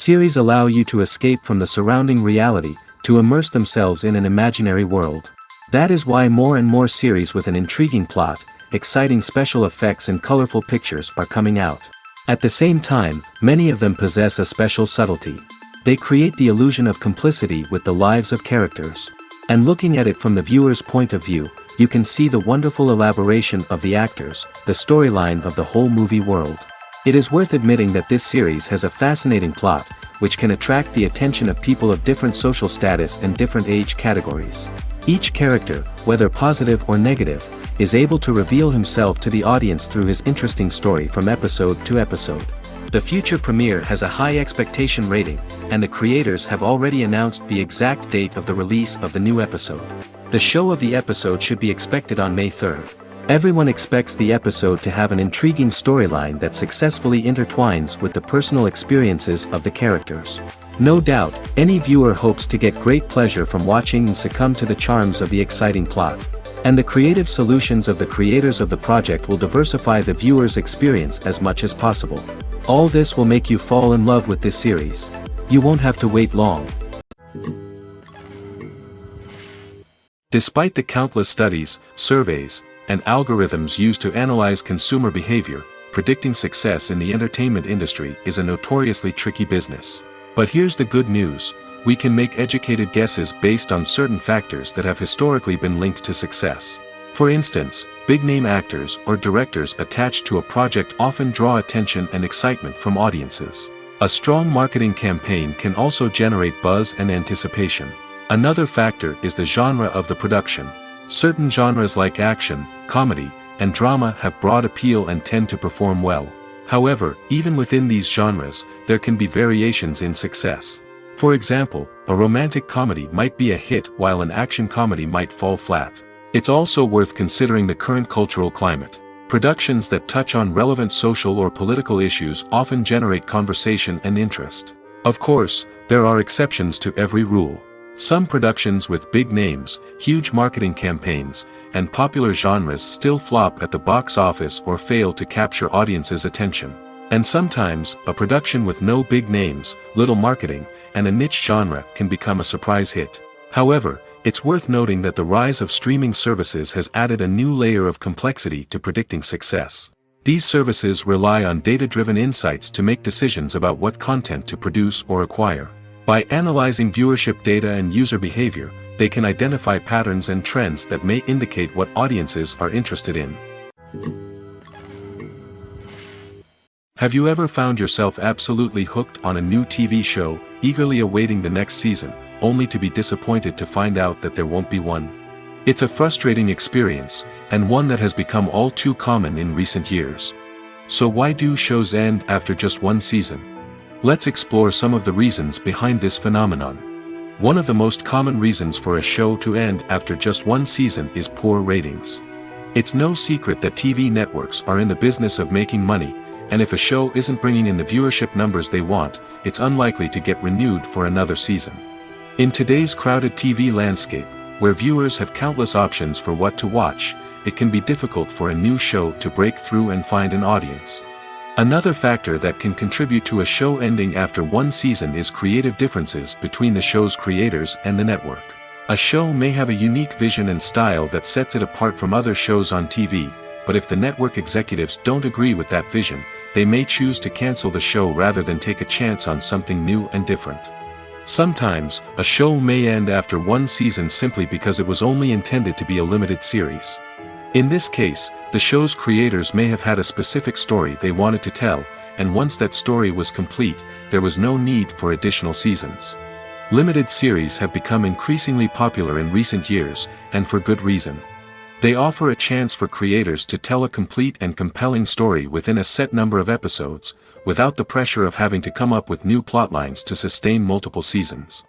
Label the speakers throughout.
Speaker 1: Series allow you to escape from the surrounding reality, to immerse themselves in an imaginary world. That is why more and more series with an intriguing plot, exciting special effects and colorful pictures are coming out. At the same time, many of them possess a special subtlety. They create the illusion of complicity with the lives of characters. And looking at it from the viewer's point of view, you can see the wonderful elaboration of the actors, the storyline of the whole movie world. It is worth admitting that this series has a fascinating plot, which can attract the attention of people of different social status and different age categories. Each character, whether positive or negative, is able to reveal himself to the audience through his interesting story from episode to episode. The future premiere has a high expectation rating, and the creators have already announced the exact date of the release of the new episode. The show of the episode should be expected on May 3rd. Everyone expects the episode to have an intriguing storyline that successfully intertwines with the personal experiences of the characters. No doubt, any viewer hopes to get great pleasure from watching and succumb to the charms of the exciting plot. And the creative solutions of the creators of the project will diversify the viewer's experience as much as possible. All this will make you fall in love with this series. You won't have to wait long. Despite the countless studies, surveys, and algorithms used to analyze consumer behavior, predicting success in the entertainment industry is a notoriously tricky business. But here's the good news: we can make educated guesses based on certain factors that have historically been linked to success. For instance, big-name actors or directors attached to a project often draw attention and excitement from audiences. A strong marketing campaign can also generate buzz and anticipation. Another factor is the genre of the production. Certain genres like action, comedy, and drama have broad appeal and tend to perform well. However, even within these genres, there can be variations in success. For example, a romantic comedy might be a hit while an action comedy might fall flat. It's also worth considering the current cultural climate. Productions that touch on relevant social or political issues often generate conversation and interest. Of course, there are exceptions to every rule. Some productions with big names, huge marketing campaigns, and popular genres still flop at the box office or fail to capture audiences' attention. And sometimes, a production with no big names, little marketing, and a niche genre can become a surprise hit. However, it's worth noting that the rise of streaming services has added a new layer of complexity to predicting success. These services rely on data-driven insights to make decisions about what content to produce or acquire. By analyzing viewership data and user behavior, they can identify patterns and trends that may indicate what audiences are interested in. Have you ever found yourself absolutely hooked on a new TV show, eagerly awaiting the next season, only to be disappointed to find out that there won't be one? It's a frustrating experience, and one that has become all too common in recent years. So why do shows end after just one season? Let's explore some of the reasons behind this phenomenon. One of the most common reasons for a show to end after just one season is poor ratings. It's no secret that TV networks are in the business of making money, and if a show isn't bringing in the viewership numbers they want, it's unlikely to get renewed for another season. In today's crowded TV landscape, where viewers have countless options for what to watch, it can be difficult for a new show to break through and find an audience. Another factor that can contribute to a show ending after one season is creative differences between the show's creators and the network. A show may have a unique vision and style that sets it apart from other shows on TV, but if the network executives don't agree with that vision, they may choose to cancel the show rather than take a chance on something new and different. Sometimes, a show may end after one season simply because it was only intended to be a limited series. In this case, the show's creators may have had a specific story they wanted to tell, and once that story was complete, there was no need for additional seasons. Limited series have become increasingly popular in recent years, and for good reason. They offer a chance for creators to tell a complete and compelling story within a set number of episodes, without the pressure of having to come up with new plotlines to sustain multiple seasons.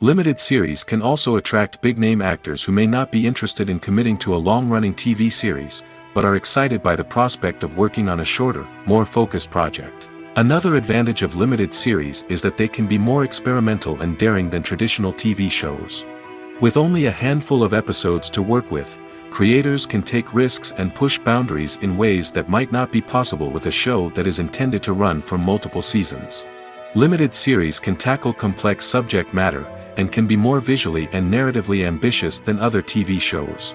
Speaker 1: Limited series can also attract big-name actors who may not be interested in committing to a long-running TV series, but are excited by the prospect of working on a shorter, more focused project. Another advantage of limited series is that they can be more experimental and daring than traditional TV shows. With only a handful of episodes to work with, creators can take risks and push boundaries in ways that might not be possible with a show that is intended to run for multiple seasons. Limited series can tackle complex subject matter, and can be more visually and narratively ambitious than other TV shows.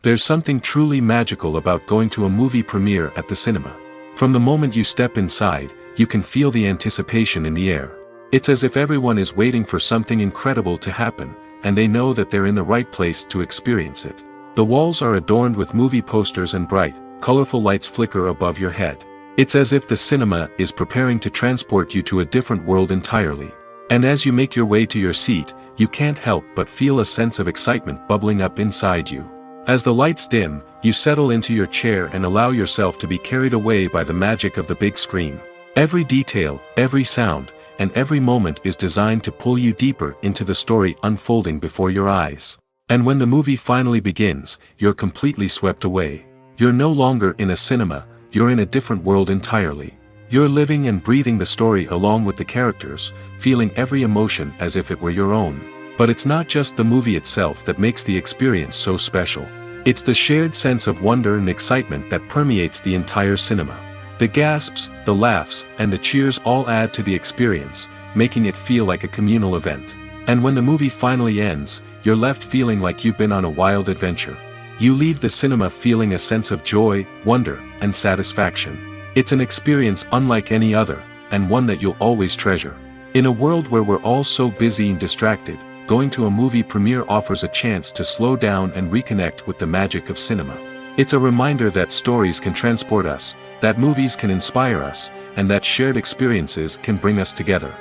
Speaker 1: There's something truly magical about going to a movie premiere at the cinema. From the moment you step inside, you can feel the anticipation in the air. It's as if everyone is waiting for something incredible to happen, and they know that they're in the right place to experience it. The walls are adorned with movie posters and bright, colorful lights flicker above your head. It's as if the cinema is preparing to transport you to a different world entirely. And as you make your way to your seat, you can't help but feel a sense of excitement bubbling up inside you. As the lights dim, you settle into your chair and allow yourself to be carried away by the magic of the big screen. Every detail, every sound, and every moment is designed to pull you deeper into the story unfolding before your eyes. And when the movie finally begins, you're completely swept away. You're no longer in a cinema, you're in a different world entirely. You're living and breathing the story along with the characters, feeling every emotion as if it were your own. But it's not just the movie itself that makes the experience so special. It's the shared sense of wonder and excitement that permeates the entire cinema. The gasps, the laughs, and the cheers all add to the experience, making it feel like a communal event. And when the movie finally ends, you're left feeling like you've been on a wild adventure. You leave the cinema feeling a sense of joy, wonder, and satisfaction. It's an experience unlike any other, and one that you'll always treasure. In a world where we're all so busy and distracted, going to a movie premiere offers a chance to slow down and reconnect with the magic of cinema. It's a reminder that stories can transport us, that movies can inspire us, and that shared experiences can bring us together.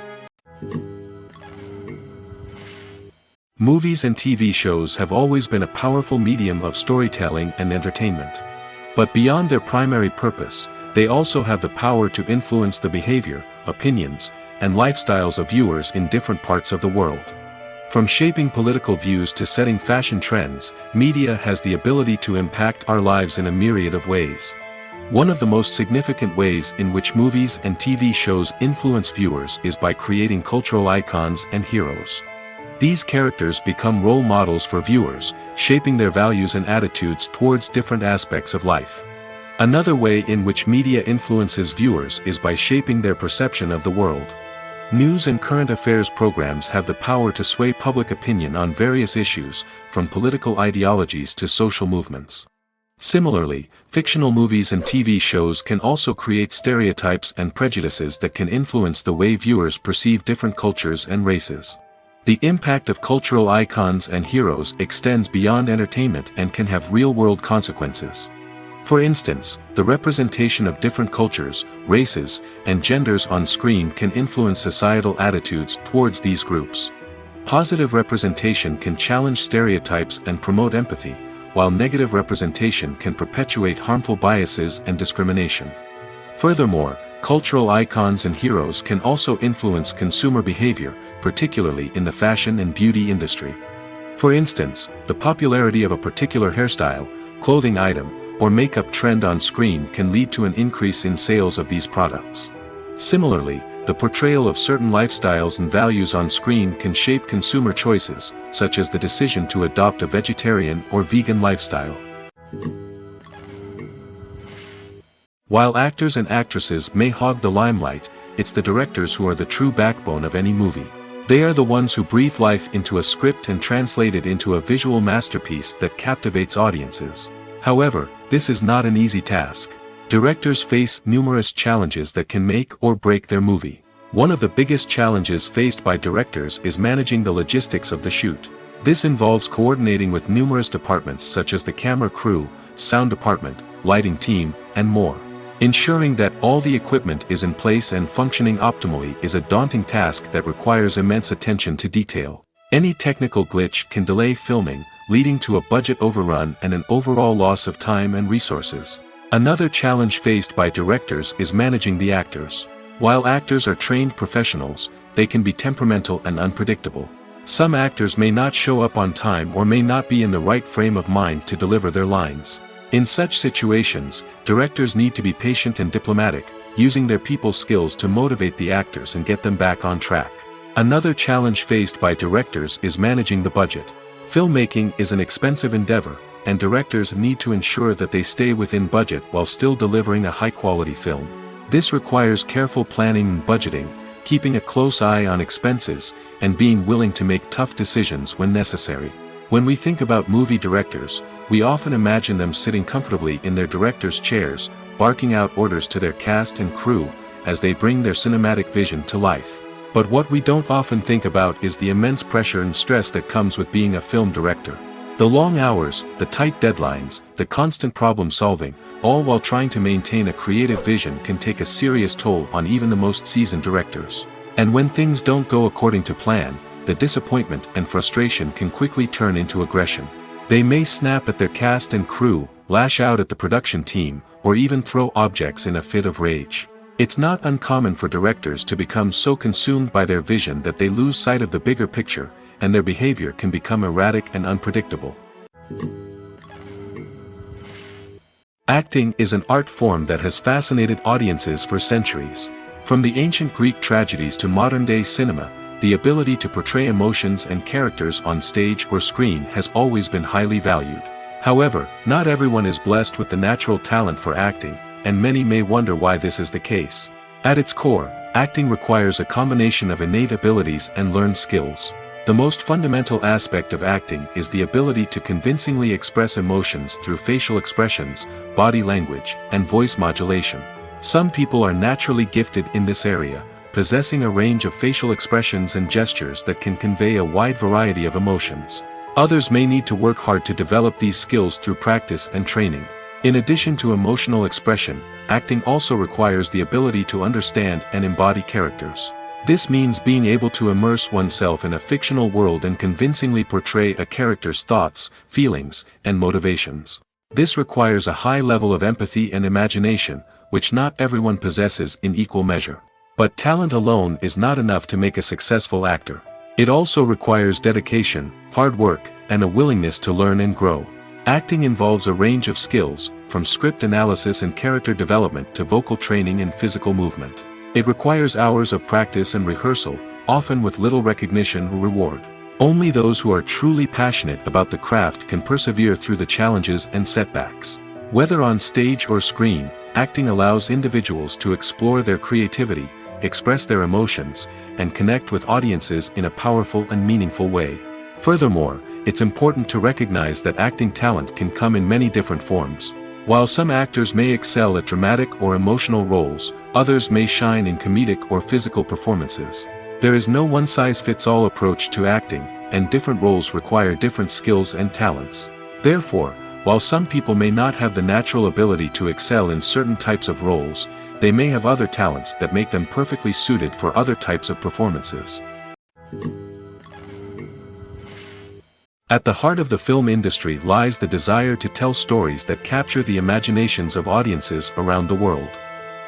Speaker 1: Movies and TV shows have always been a powerful medium of storytelling and entertainment. But beyond their primary purpose, they also have the power to influence the behavior, opinions, and lifestyles of viewers in different parts of the world. From shaping political views to setting fashion trends, media has the ability to impact our lives in a myriad of ways. One of the most significant ways in which movies and TV shows influence viewers is by creating cultural icons and heroes. These characters become role models for viewers, shaping their values and attitudes towards different aspects of life. Another way in which media influences viewers is by shaping their perception of the world. News and current affairs programs have the power to sway public opinion on various issues, from political ideologies to social movements. Similarly, fictional movies and TV shows can also create stereotypes and prejudices that can influence the way viewers perceive different cultures and races. The impact of cultural icons and heroes extends beyond entertainment and can have real-world consequences. For instance, the representation of different cultures, races, and genders on screen can influence societal attitudes towards these groups. Positive representation can challenge stereotypes and promote empathy, while negative representation can perpetuate harmful biases and discrimination. Furthermore, cultural icons and heroes can also influence consumer behavior, particularly in the fashion and beauty industry. For instance, the popularity of a particular hairstyle, clothing item, or makeup trend on screen can lead to an increase in sales of these products. Similarly, the portrayal of certain lifestyles and values on screen can shape consumer choices, such as the decision to adopt a vegetarian or vegan lifestyle. While actors and actresses may hog the limelight, it's the directors who are the true backbone of any movie. They are the ones who breathe life into a script and translate it into a visual masterpiece that captivates audiences. However, this is not an easy task. Directors face numerous challenges that can make or break their movie. One of the biggest challenges faced by directors is managing the logistics of the shoot. This involves coordinating with numerous departments such as the camera crew, sound department, lighting team, and more. Ensuring that all the equipment is in place and functioning optimally is a daunting task that requires immense attention to detail. Any technical glitch can delay filming, leading to a budget overrun and an overall loss of time and resources. Another challenge faced by directors is managing the actors. While actors are trained professionals, they can be temperamental and unpredictable. Some actors may not show up on time or may not be in the right frame of mind to deliver their lines. In such situations, directors need to be patient and diplomatic, using their people skills to motivate the actors and get them back on track. Another challenge faced by directors is managing the budget. Filmmaking is an expensive endeavor, and directors need to ensure that they stay within budget while still delivering a high-quality film. This requires careful planning and budgeting, keeping a close eye on expenses, and being willing to make tough decisions when necessary. When we think about movie directors, we often imagine them sitting comfortably in their director's chairs, barking out orders to their cast and crew, as they bring their cinematic vision to life. But what we don't often think about is the immense pressure and stress that comes with being a film director. The long hours, the tight deadlines, the constant problem solving, all while trying to maintain a creative vision can take a serious toll on even the most seasoned directors. And when things don't go according to plan, the disappointment and frustration can quickly turn into aggression. They may snap at their cast and crew, lash out at the production team, or even throw objects in a fit of rage. It's not uncommon for directors to become so consumed by their vision that they lose sight of the bigger picture, and their behavior can become erratic and unpredictable. Acting is an art form that has fascinated audiences for centuries. From the ancient Greek tragedies to modern-day cinema, the ability to portray emotions and characters on stage or screen has always been highly valued. However, not everyone is blessed with the natural talent for acting, and many may wonder why this is the case. At its core, acting requires a combination of innate abilities and learned skills. The most fundamental aspect of acting is the ability to convincingly express emotions through facial expressions, body language, and voice modulation. Some people are naturally gifted in this area, possessing a range of facial expressions and gestures that can convey a wide variety of emotions. Others may need to work hard to develop these skills through practice and training. In addition to emotional expression, acting also requires the ability to understand and embody characters. This means being able to immerse oneself in a fictional world and convincingly portray a character's thoughts, feelings, and motivations. This requires a high level of empathy and imagination, which not everyone possesses in equal measure. But talent alone is not enough to make a successful actor. It also requires dedication, hard work, and a willingness to learn and grow. Acting involves a range of skills, from script analysis and character development to vocal training and physical movement. It requires hours of practice and rehearsal, often with little recognition or reward. Only those who are truly passionate about the craft can persevere through the challenges and setbacks. Whether on stage or screen, acting allows individuals to explore their creativity, express their emotions, and connect with audiences in a powerful and meaningful way. Furthermore, it's important to recognize that acting talent can come in many different forms. While some actors may excel at dramatic or emotional roles, others may shine in comedic or physical performances. There is no one-size-fits-all approach to acting, and different roles require different skills and talents. Therefore, while some people may not have the natural ability to excel in certain types of roles, they may have other talents that make them perfectly suited for other types of performances. At the heart of the film industry lies the desire to tell stories that capture the imaginations of audiences around the world.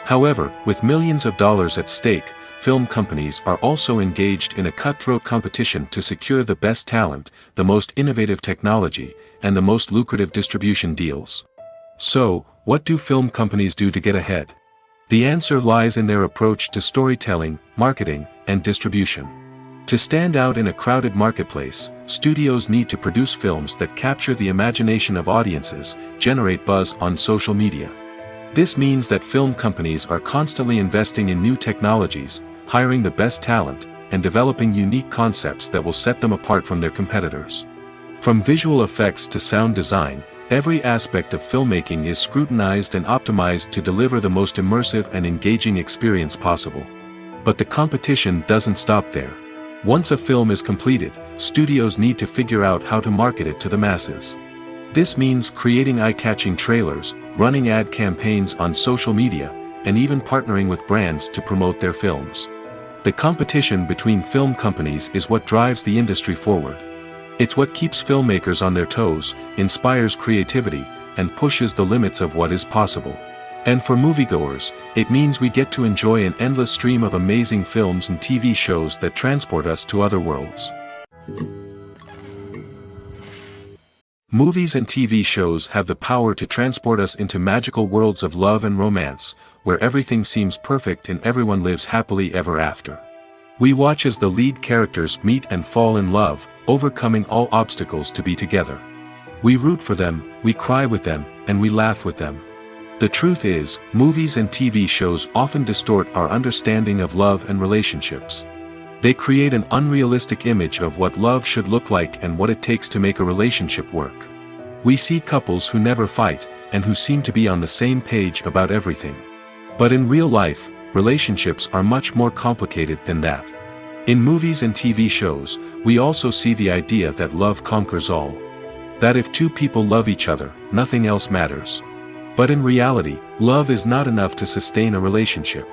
Speaker 1: However, with millions of dollars at stake, film companies are also engaged in a cutthroat competition to secure the best talent, the most innovative technology, and the most lucrative distribution deals. So, what do film companies do to get ahead? The answer lies in their approach to storytelling, marketing, and distribution. To stand out in a crowded marketplace, studios need to produce films that capture the imagination of audiences, generate buzz on social media. This means that film companies are constantly investing in new technologies, hiring the best talent, and developing unique concepts that will set them apart from their competitors. From visual effects to sound design, every aspect of filmmaking is scrutinized and optimized to deliver the most immersive and engaging experience possible. But the competition doesn't stop there. Once a film is completed, studios need to figure out how to market it to the masses. This means creating eye-catching trailers, running ad campaigns on social media, and even partnering with brands to promote their films. The competition between film companies is what drives the industry forward. It's what keeps filmmakers on their toes, inspires creativity, and pushes the limits of what is possible. And for moviegoers, it means we get to enjoy an endless stream of amazing films and TV shows that transport us to other worlds. Movies and TV shows have the power to transport us into magical worlds of love and romance, where everything seems perfect and everyone lives happily ever after. We watch as the lead characters meet and fall in love, overcoming all obstacles to be together. We root for them, we cry with them, and we laugh with them. The truth is, movies and TV shows often distort our understanding of love and relationships. They create an unrealistic image of what love should look like and what it takes to make a relationship work. We see couples who never fight, and who seem to be on the same page about everything. But in real life, relationships are much more complicated than that. In movies and TV shows, we also see the idea that love conquers all. That if two people love each other, nothing else matters. But in reality, love is not enough to sustain a relationship.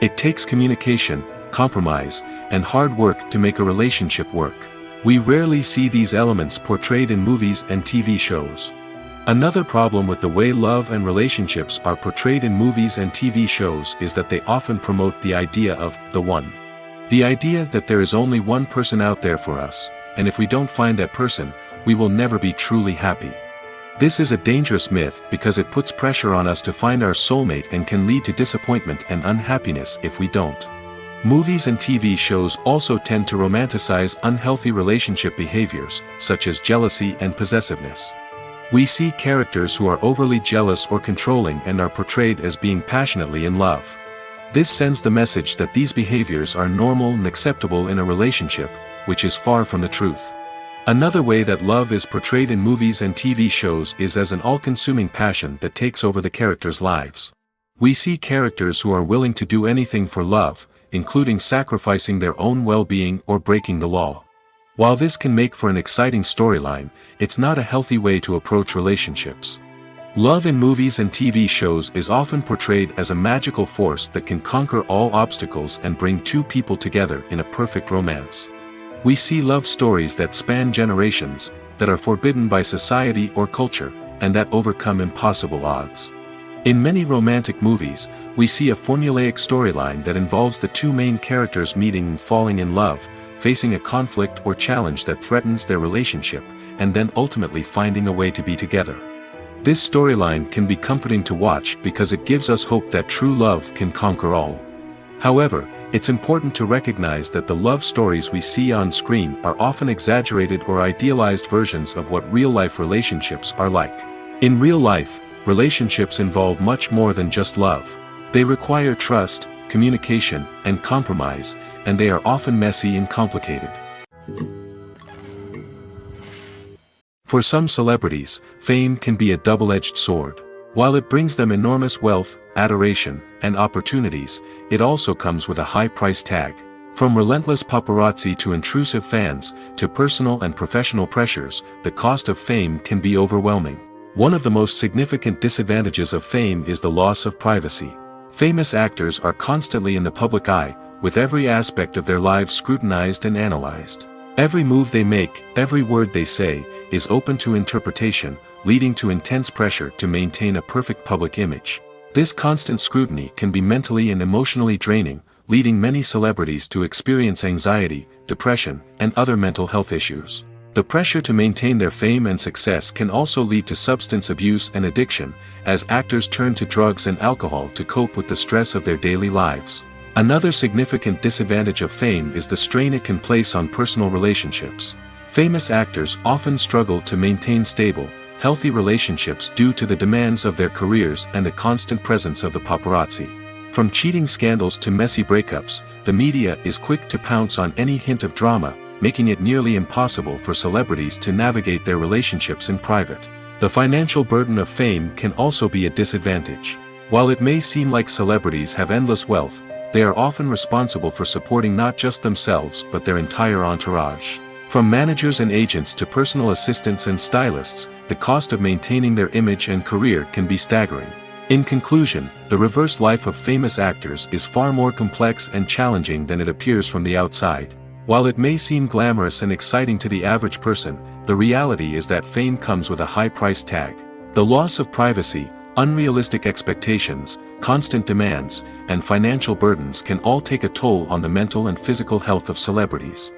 Speaker 1: It takes communication, compromise, and hard work to make a relationship work. We rarely see these elements portrayed in movies and TV shows. Another problem with the way love and relationships are portrayed in movies and TV shows is that they often promote the idea of the one. The idea that there is only one person out there for us, and if we don't find that person, we will never be truly happy. This is a dangerous myth because it puts pressure on us to find our soulmate and can lead to disappointment and unhappiness if we don't. Movies and TV shows also tend to romanticize unhealthy relationship behaviors, such as jealousy and possessiveness. We see characters who are overly jealous or controlling and are portrayed as being passionately in love. This sends the message that these behaviors are normal and acceptable in a relationship, which is far from the truth. Another way that love is portrayed in movies and TV shows is as an all-consuming passion that takes over the characters' lives. We see characters who are willing to do anything for love, including sacrificing their own well-being or breaking the law. While this can make for an exciting storyline, it's not a healthy way to approach relationships. Love in movies and TV shows is often portrayed as a magical force that can conquer all obstacles and bring two people together in a perfect romance. We see love stories that span generations, that are forbidden by society or culture, and that overcome impossible odds. In many romantic movies, we see a formulaic storyline that involves the two main characters meeting and falling in love, facing a conflict or challenge that threatens their relationship, and then ultimately finding a way to be together. This storyline can be comforting to watch because it gives us hope that true love can conquer all. However, it's important to recognize that the love stories we see on screen are often exaggerated or idealized versions of what real-life relationships are like. In real life, relationships involve much more than just love. They require trust, communication, and compromise, and they are often messy and complicated. For some celebrities, fame can be a double-edged sword. While it brings them enormous wealth, adoration, and opportunities, it also comes with a high price tag. From relentless paparazzi to intrusive fans, to personal and professional pressures, the cost of fame can be overwhelming. One of the most significant disadvantages of fame is the loss of privacy. Famous actors are constantly in the public eye, with every aspect of their lives scrutinized and analyzed. Every move they make, every word they say, is open to interpretation, leading to intense pressure to maintain a perfect public image. This constant scrutiny can be mentally and emotionally draining, leading many celebrities to experience anxiety, depression, and other mental health issues. The pressure to maintain their fame and success can also lead to substance abuse and addiction, as actors turn to drugs and alcohol to cope with the stress of their daily lives. Another significant disadvantage of fame is the strain it can place on personal relationships. Famous actors often struggle to maintain stable, healthy relationships due to the demands of their careers and the constant presence of the paparazzi. From cheating scandals to messy breakups, the media is quick to pounce on any hint of drama, making it nearly impossible for celebrities to navigate their relationships in private. The financial burden of fame can also be a disadvantage. While it may seem like celebrities have endless wealth, they are often responsible for supporting not just themselves but their entire entourage. From managers and agents to personal assistants and stylists, the cost of maintaining their image and career can be staggering. In conclusion, the reverse life of famous actors is far more complex and challenging than it appears from the outside. While it may seem glamorous and exciting to the average person, the reality is that fame comes with a high price tag. The loss of privacy, unrealistic expectations, constant demands, and financial burdens can all take a toll on the mental and physical health of celebrities.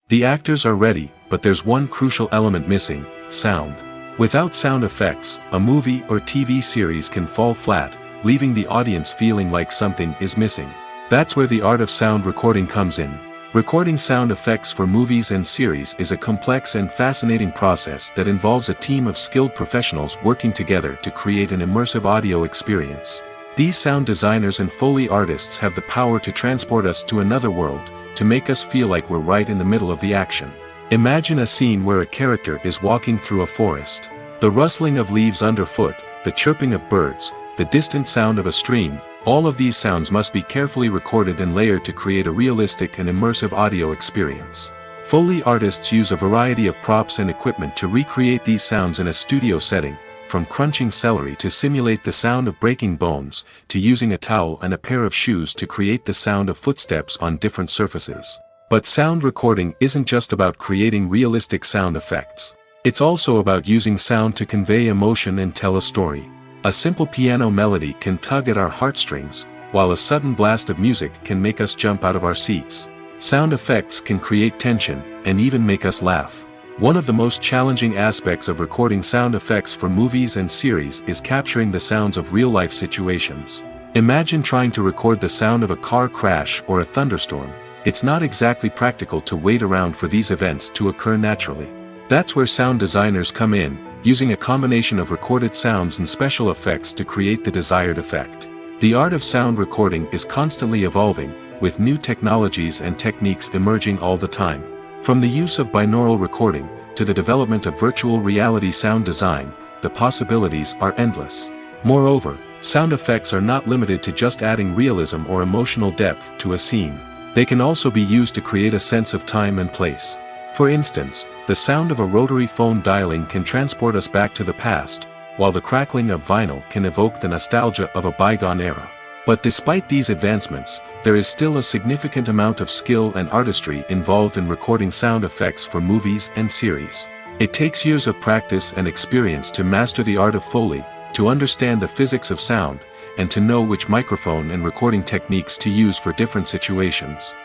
Speaker 1: The actors are ready, but there's one crucial element missing: sound. Without sound effects, a movie or TV series can fall flat, leaving the audience feeling like something is missing. That's where the art of sound recording comes in. Recording sound effects for movies and series is a complex and fascinating process that involves a team of skilled professionals working together to create an immersive audio experience. These sound designers and Foley artists have the power to transport us to another world, to make us feel like we're right in the middle of the action. Imagine a scene where a character is walking through a forest. The rustling of leaves underfoot, the chirping of birds, the distant sound of a stream, all of these sounds must be carefully recorded and layered to create a realistic and immersive audio experience. Foley artists use a variety of props and equipment to recreate these sounds in a studio setting, from crunching celery to simulate the sound of breaking bones, to using a towel and a pair of shoes to create the sound of footsteps on different surfaces. But sound recording isn't just about creating realistic sound effects. It's also about using sound to convey emotion and tell a story. A simple piano melody can tug at our heartstrings, while a sudden blast of music can make us jump out of our seats. Sound effects can create tension, and even make us laugh. One of the most challenging aspects of recording sound effects for movies and series is capturing the sounds of real-life situations. Imagine trying to record the sound of a car crash or a thunderstorm. It's not exactly practical to wait around for these events to occur naturally. That's where sound designers come in, using a combination of recorded sounds and special effects to create the desired effect. The art of sound recording is constantly evolving, with new technologies and techniques emerging all the time. From the use of binaural recording, to the development of virtual reality sound design, the possibilities are endless. Moreover, sound effects are not limited to just adding realism or emotional depth to a scene. They can also be used to create a sense of time and place. For instance, the sound of a rotary phone dialing can transport us back to the past, while the crackling of vinyl can evoke the nostalgia of a bygone era. But despite these advancements, there is still a significant amount of skill and artistry involved in recording sound effects for movies and series. It takes years of practice and experience to master the art of Foley, to understand the physics of sound, and to know which microphone and recording techniques to use for different situations.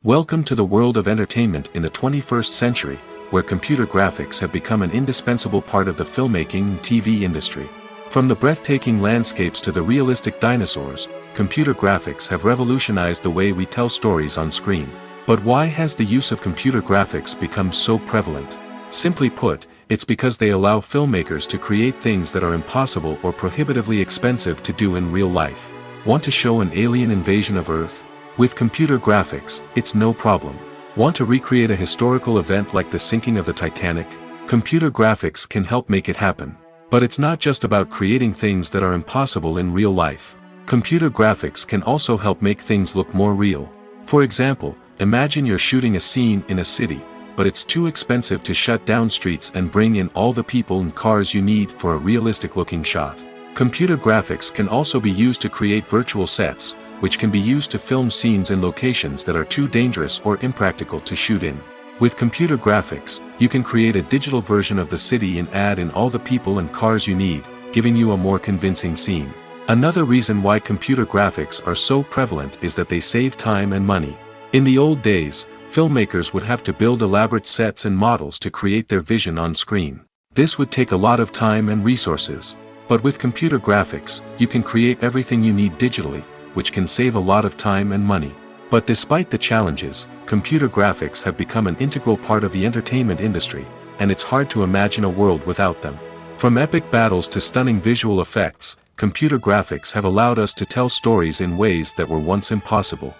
Speaker 1: Welcome to the world of entertainment in the 21st century, where computer graphics have become an indispensable part of the filmmaking and TV industry. From the breathtaking landscapes to the realistic dinosaurs, computer graphics have revolutionized the way we tell stories on screen. But why has the use of computer graphics become so prevalent? Simply put, it's because they allow filmmakers to create things that are impossible or prohibitively expensive to do in real life. Want to show an alien invasion of Earth? With computer graphics, it's no problem. Want to recreate a historical event like the sinking of the Titanic? Computer graphics can help make it happen. But it's not just about creating things that are impossible in real life. Computer graphics can also help make things look more real. For example, imagine you're shooting a scene in a city, but it's too expensive to shut down streets and bring in all the people and cars you need for a realistic-looking shot. Computer graphics can also be used to create virtual sets, which can be used to film scenes in locations that are too dangerous or impractical to shoot in. With computer graphics, you can create a digital version of the city and add in all the people and cars you need, giving you a more convincing scene. Another reason why computer graphics are so prevalent is that they save time and money. In the old days, filmmakers would have to build elaborate sets and models to create their vision on screen. This would take a lot of time and resources. But with computer graphics, you can create everything you need digitally, which can save a lot of time and money. But despite the challenges, computer graphics have become an integral part of the entertainment industry, and it's hard to imagine a world without them. From epic battles to stunning visual effects, computer graphics have allowed us to tell stories in ways that were once impossible.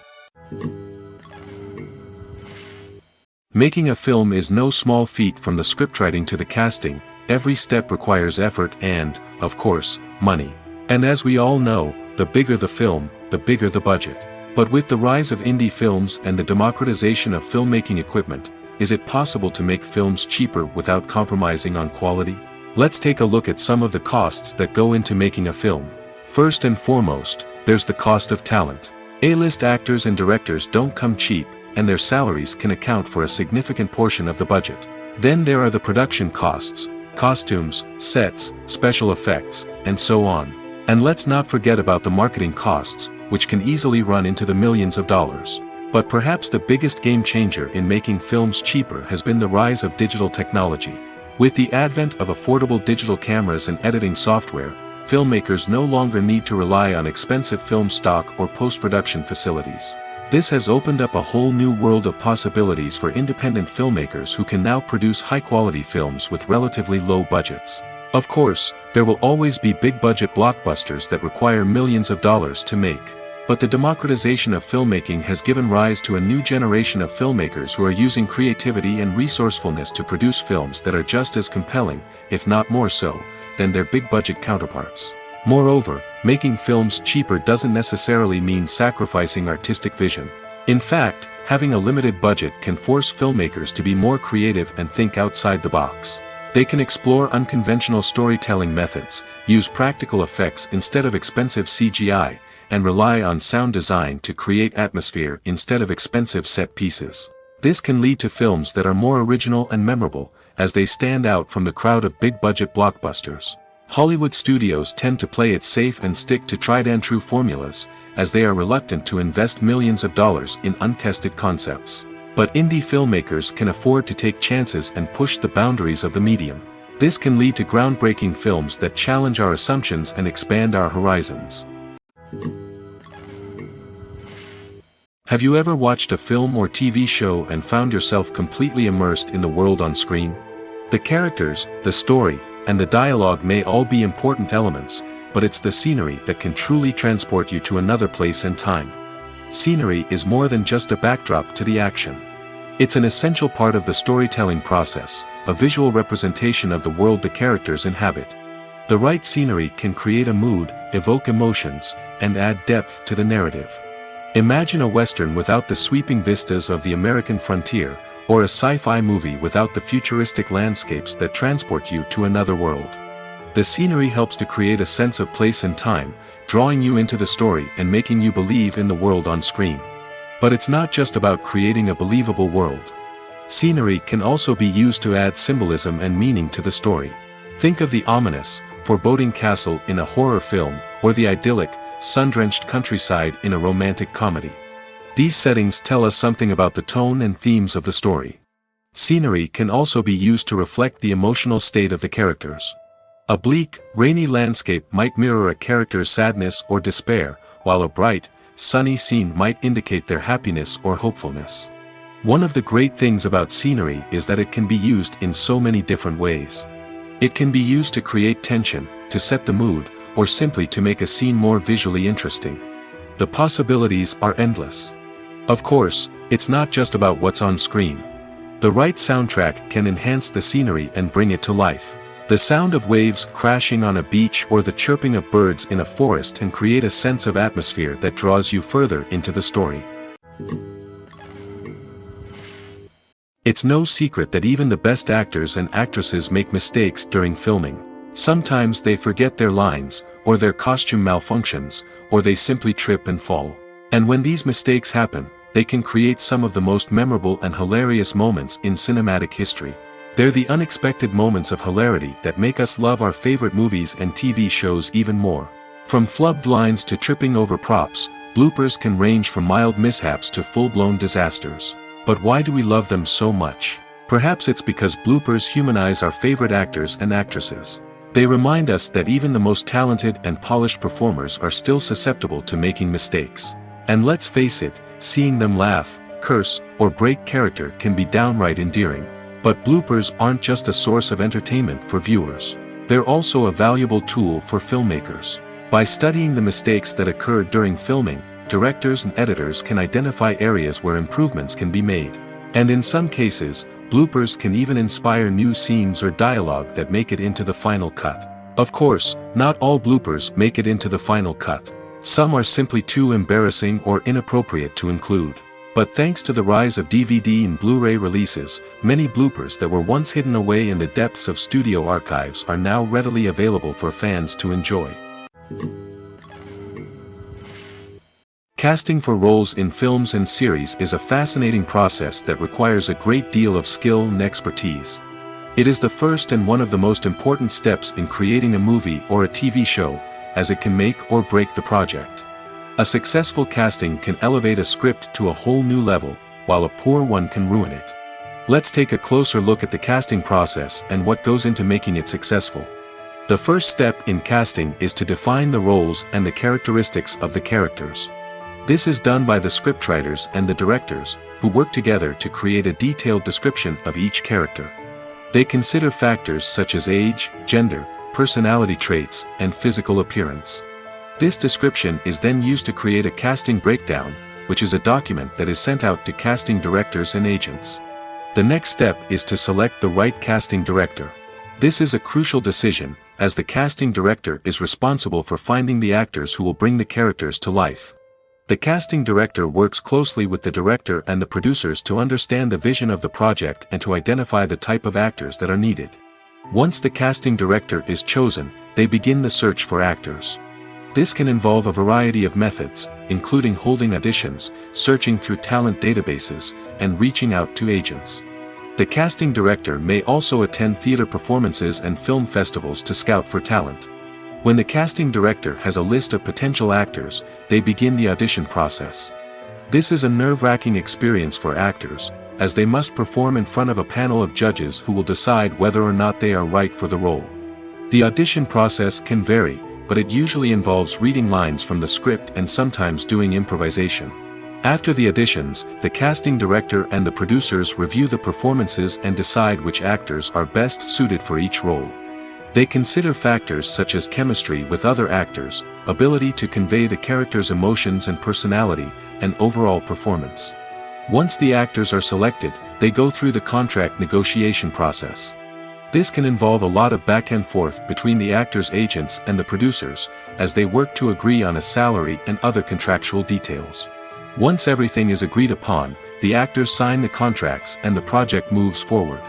Speaker 1: Making a film is no small feat. From the scriptwriting to the casting, every step requires effort and, of course, money. And as we all know, the bigger the film, the bigger the budget. But with the rise of indie films and the democratization of filmmaking equipment, is it possible to make films cheaper without compromising on quality? Let's take a look at some of the costs that go into making a film. First and foremost, there's the cost of talent. A-list actors and directors don't come cheap, and their salaries can account for a significant portion of the budget. Then there are the production costs, costumes, sets, special effects, and so on. And let's not forget about the marketing costs, which can easily run into the millions of dollars. But perhaps the biggest game changer in making films cheaper has been the rise of digital technology. With the advent of affordable digital cameras and editing software, filmmakers no longer need to rely on expensive film stock or post-production facilities. This has opened up a whole new world of possibilities for independent filmmakers who can now produce high-quality films with relatively low budgets. Of course, there will always be big-budget blockbusters that require millions of dollars to make. But the democratization of filmmaking has given rise to a new generation of filmmakers who are using creativity and resourcefulness to produce films that are just as compelling, if not more so, than their big-budget counterparts. Moreover, making films cheaper doesn't necessarily mean sacrificing artistic vision. In fact, having a limited budget can force filmmakers to be more creative and think outside the box. They can explore unconventional storytelling methods, use practical effects instead of expensive CGI, and rely on sound design to create atmosphere instead of expensive set pieces. This can lead to films that are more original and memorable, as they stand out from the crowd of big-budget blockbusters. Hollywood studios tend to play it safe and stick to tried-and-true formulas, as they are reluctant to invest millions of dollars in untested concepts. But indie filmmakers can afford to take chances and push the boundaries of the medium. This can lead to groundbreaking films that challenge our assumptions and expand our horizons. Have you ever watched a film or TV show and found yourself completely immersed in the world on screen? The characters, the story, and the dialogue may all be important elements, but it's the scenery that can truly transport you to another place and time. Scenery is more than just a backdrop to the action. It's an essential part of the storytelling process, a visual representation of the world the characters inhabit. The right scenery can create a mood, evoke emotions, and add depth to the narrative. Imagine a Western without the sweeping vistas of the American frontier, or a sci-fi movie without the futuristic landscapes that transport you to another world. The scenery helps to create a sense of place and time, drawing you into the story and making you believe in the world on screen. But it's not just about creating a believable world. Scenery can also be used to add symbolism and meaning to the story. Think of the ominous, foreboding castle in a horror film, or the idyllic, sun-drenched countryside in a romantic comedy. These settings tell us something about the tone and themes of the story. Scenery can also be used to reflect the emotional state of the characters. A bleak, rainy landscape might mirror a character's sadness or despair, while a bright, sunny scene might indicate their happiness or hopefulness. One of the great things about scenery is that it can be used in so many different ways. It can be used to create tension, to set the mood, or simply to make a scene more visually interesting. The possibilities are endless. Of course, it's not just about what's on screen. The right soundtrack can enhance the scenery and bring it to life. The sound of waves crashing on a beach or the chirping of birds in a forest can create a sense of atmosphere that draws you further into the story. It's no secret that even the best actors and actresses make mistakes during filming. Sometimes they forget their lines, or their costume malfunctions, or they simply trip and fall. And when these mistakes happen, they can create some of the most memorable and hilarious moments in cinematic history. They're the unexpected moments of hilarity that make us love our favorite movies and TV shows even more. From flubbed lines to tripping over props, bloopers can range from mild mishaps to full-blown disasters. But why do we love them so much? Perhaps it's because bloopers humanize our favorite actors and actresses. They remind us that even the most talented and polished performers are still susceptible to making mistakes. And let's face it, seeing them laugh, curse, or break character can be downright endearing. But bloopers aren't just a source of entertainment for viewers. They're also a valuable tool for filmmakers. By studying the mistakes that occurred during filming, directors and editors can identify areas where improvements can be made. And in some cases, bloopers can even inspire new scenes or dialogue that make it into the final cut. Of course, not all bloopers make it into the final cut. Some are simply too embarrassing or inappropriate to include. But thanks to the rise of DVD and Blu-ray releases, many bloopers that were once hidden away in the depths of studio archives are now readily available for fans to enjoy. Casting for roles in films and series is a fascinating process that requires a great deal of skill and expertise. It is the first and one of the most important steps in creating a movie or a TV show, as it can make or break the project. A successful casting can elevate a script to a whole new level, while a poor one can ruin it. Let's take a closer look at the casting process and what goes into making it successful. The first step in casting is to define the roles and the characteristics of the characters. This is done by the scriptwriters and the directors, who work together to create a detailed description of each character. They consider factors such as age, gender, personality traits, and physical appearance. This description is then used to create a casting breakdown, which is a document that is sent out to casting directors and agents. The next step is to select the right casting director. This is a crucial decision, as the casting director is responsible for finding the actors who will bring the characters to life. The casting director works closely with the director and the producers to understand the vision of the project and to identify the type of actors that are needed. Once the casting director is chosen, they begin the search for actors. This can involve a variety of methods, including holding auditions, searching through talent databases, and reaching out to agents. The casting director may also attend theater performances and film festivals to scout for talent. When the casting director has a list of potential actors, they begin the audition process. This is a nerve-wracking experience for actors, as they must perform in front of a panel of judges who will decide whether or not they are right for the role. The audition process can vary, but it usually involves reading lines from the script and sometimes doing improvisation. After the auditions, the casting director and the producers review the performances and decide which actors are best suited for each role. They consider factors such as chemistry with other actors, ability to convey the character's emotions and personality, and overall performance. Once the actors are selected, they go through the contract negotiation process. This can involve a lot of back and forth between the actors' agents and the producers, as they work to agree on a salary and other contractual details. Once everything is agreed upon, the actors sign the contracts and the project moves forward.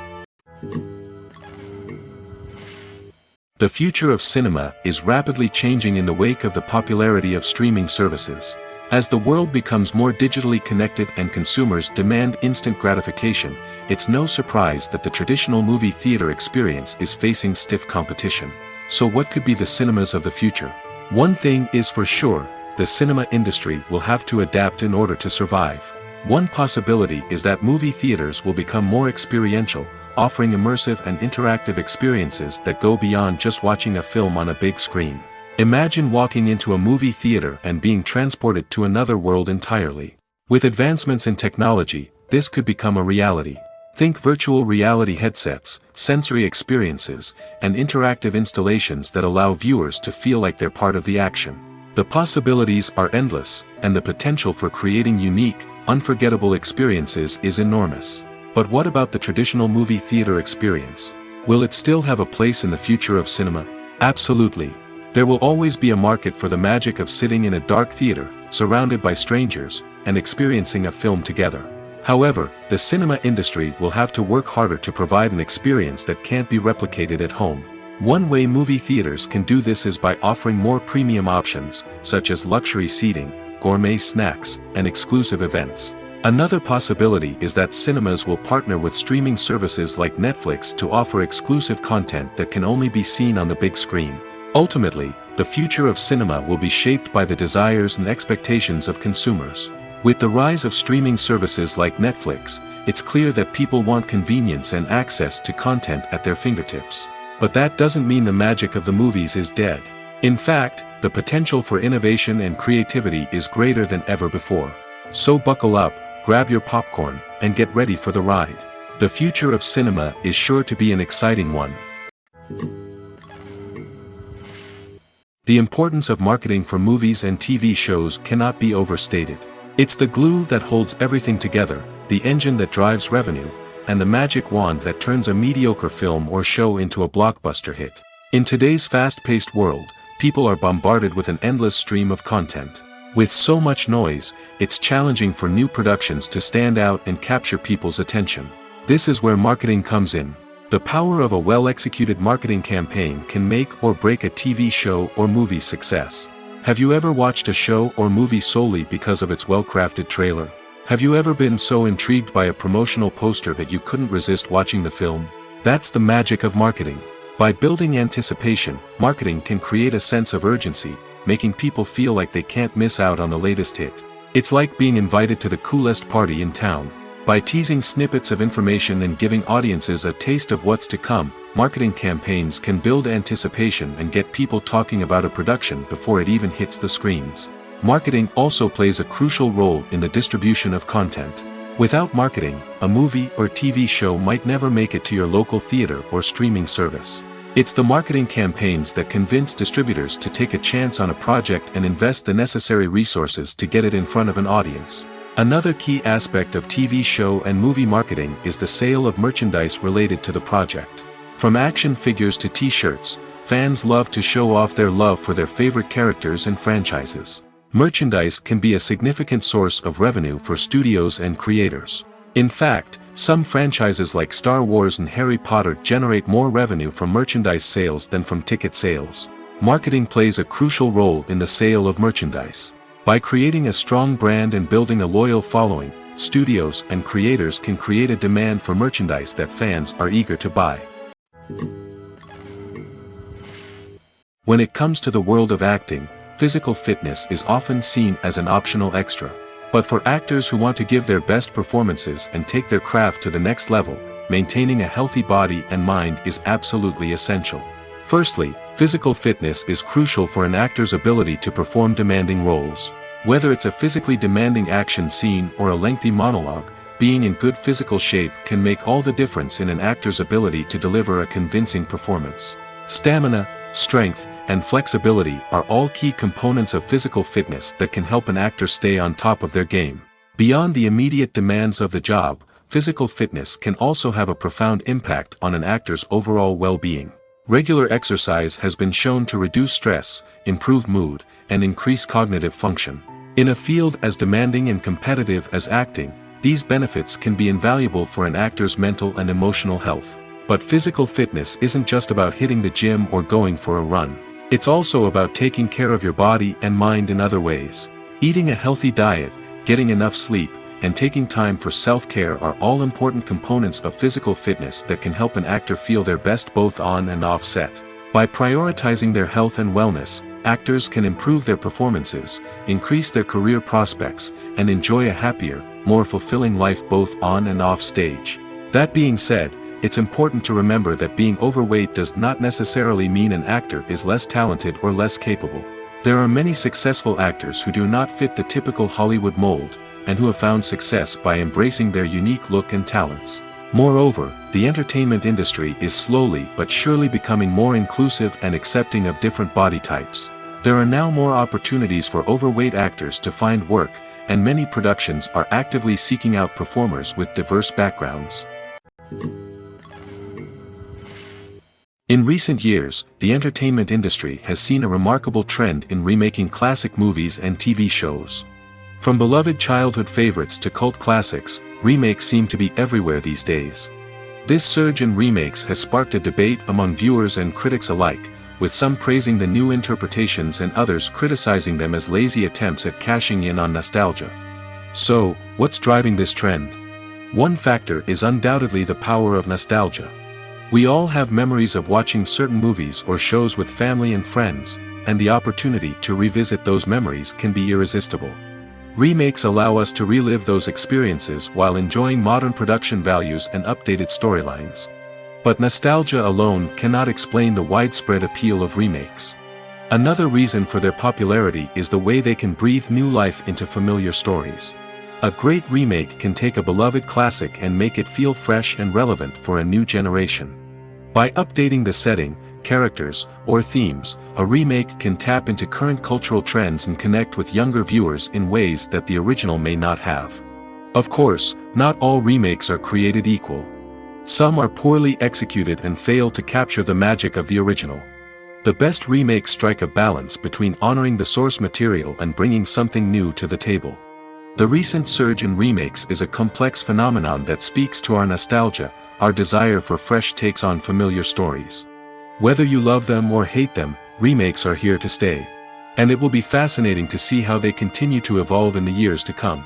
Speaker 1: The future of cinema is rapidly changing in the wake of the popularity of streaming services. As the world becomes more digitally connected and consumers demand instant gratification, it's no surprise that the traditional movie theater experience is facing stiff competition. So what could be the cinemas of the future? One thing is for sure, the cinema industry will have to adapt in order to survive. One possibility is that movie theaters will become more experiential, offering immersive and interactive experiences that go beyond just watching a film on a big screen. Imagine walking into a movie theater and being transported to another world entirely. With advancements in technology, this could become a reality. Think virtual reality headsets, sensory experiences, and interactive installations that allow viewers to feel like they're part of the action. The possibilities are endless, and the potential for creating unique, unforgettable experiences is enormous. But what about the traditional movie theater experience? Will it still have a place in the future of cinema? Absolutely. There will always be a market for the magic of sitting in a dark theater, surrounded by strangers, and experiencing a film together. However, the cinema industry will have to work harder to provide an experience that can't be replicated at home. One way movie theaters can do this is by offering more premium options, such as luxury seating, gourmet snacks, and exclusive events. Another possibility is that cinemas will partner with streaming services like Netflix to offer exclusive content that can only be seen on the big screen. Ultimately, the future of cinema will be shaped by the desires and expectations of consumers. With the rise of streaming services like Netflix, it's clear that people want convenience and access to content at their fingertips. But that doesn't mean the magic of the movies is dead. In fact, the potential for innovation and creativity is greater than ever before. So buckle up, grab your popcorn, and get ready for the ride. The future of cinema is sure to be an exciting one. The importance of marketing for movies and TV shows cannot be overstated. It's the glue that holds everything together, the engine that drives revenue, and the magic wand that turns a mediocre film or show into a blockbuster hit. In today's fast-paced world, people are bombarded with an endless stream of content. With so much noise, it's challenging for new productions to stand out and capture people's attention. This is where marketing comes in. The power of a well-executed marketing campaign can make or break a TV show or movie's success. Have you ever watched a show or movie solely because of its well-crafted trailer? Have you ever been so intrigued by a promotional poster that you couldn't resist watching the film? That's the magic of marketing. By building anticipation, marketing can create a sense of urgency, making people feel like they can't miss out on the latest hit. It's like being invited to the coolest party in town. By teasing snippets of information and giving audiences a taste of what's to come, marketing campaigns can build anticipation and get people talking about a production before it even hits the screens. Marketing also plays a crucial role in the distribution of content. Without marketing, a movie or TV show might never make it to your local theater or streaming service. It's the marketing campaigns that convince distributors to take a chance on a project and invest the necessary resources to get it in front of an audience. Another key aspect of TV show and movie marketing is the sale of merchandise related to the project. From action figures to t-shirts, fans love to show off their love for their favorite characters and franchises. Merchandise can be a significant source of revenue for studios and creators. In fact, some franchises like Star Wars and Harry Potter generate more revenue from merchandise sales than from ticket sales. Marketing plays a crucial role in the sale of merchandise. By creating a strong brand and building a loyal following, studios and creators can create a demand for merchandise that fans are eager to buy. When it comes to the world of acting, physical fitness is often seen as an optional extra. But for actors who want to give their best performances and take their craft to the next level, maintaining a healthy body and mind is absolutely essential. Firstly, physical fitness is crucial for an actor's ability to perform demanding roles. Whether it's a physically demanding action scene or a lengthy monologue, being in good physical shape can make all the difference in an actor's ability to deliver a convincing performance. Stamina, strength, and flexibility are all key components of physical fitness that can help an actor stay on top of their game. Beyond the immediate demands of the job, physical fitness can also have a profound impact on an actor's overall well-being. Regular exercise has been shown to reduce stress, improve mood, and increase cognitive function. In a field as demanding and competitive as acting, these benefits can be invaluable for an actor's mental and emotional health. But physical fitness isn't just about hitting the gym or going for a run. It's also about taking care of your body and mind in other ways. Eating a healthy diet, getting enough sleep, and taking time for self-care are all important components of physical fitness that can help an actor feel their best both on and off set. By prioritizing their health and wellness, actors can improve their performances, increase their career prospects, and enjoy a happier, more fulfilling life both on and off stage. That being said, it's important to remember that being overweight does not necessarily mean an actor is less talented or less capable. There are many successful actors who do not fit the typical Hollywood mold, and who have found success by embracing their unique look and talents. Moreover, the entertainment industry is slowly but surely becoming more inclusive and accepting of different body types. There are now more opportunities for overweight actors to find work, and many productions are actively seeking out performers with diverse backgrounds. In recent years, the entertainment industry has seen a remarkable trend in remaking classic movies and TV shows. From beloved childhood favorites to cult classics, remakes seem to be everywhere these days. This surge in remakes has sparked a debate among viewers and critics alike, with some praising the new interpretations and others criticizing them as lazy attempts at cashing in on nostalgia. So, what's driving this trend? One factor is undoubtedly the power of nostalgia. We all have memories of watching certain movies or shows with family and friends, and the opportunity to revisit those memories can be irresistible. Remakes allow us to relive those experiences while enjoying modern production values and updated storylines. But nostalgia alone cannot explain the widespread appeal of remakes. Another reason for their popularity is the way they can breathe new life into familiar stories. A great remake can take a beloved classic and make it feel fresh and relevant for a new generation. By updating the setting, characters, or themes, a remake can tap into current cultural trends and connect with younger viewers in ways that the original may not have. Of course, not all remakes are created equal. Some are poorly executed and fail to capture the magic of the original. The best remakes strike a balance between honoring the source material and bringing something new to the table. The recent surge in remakes is a complex phenomenon that speaks to our nostalgia, our desire for fresh takes on familiar stories. Whether you love them or hate them, remakes are here to stay. And it will be fascinating to see how they continue to evolve in the years to come.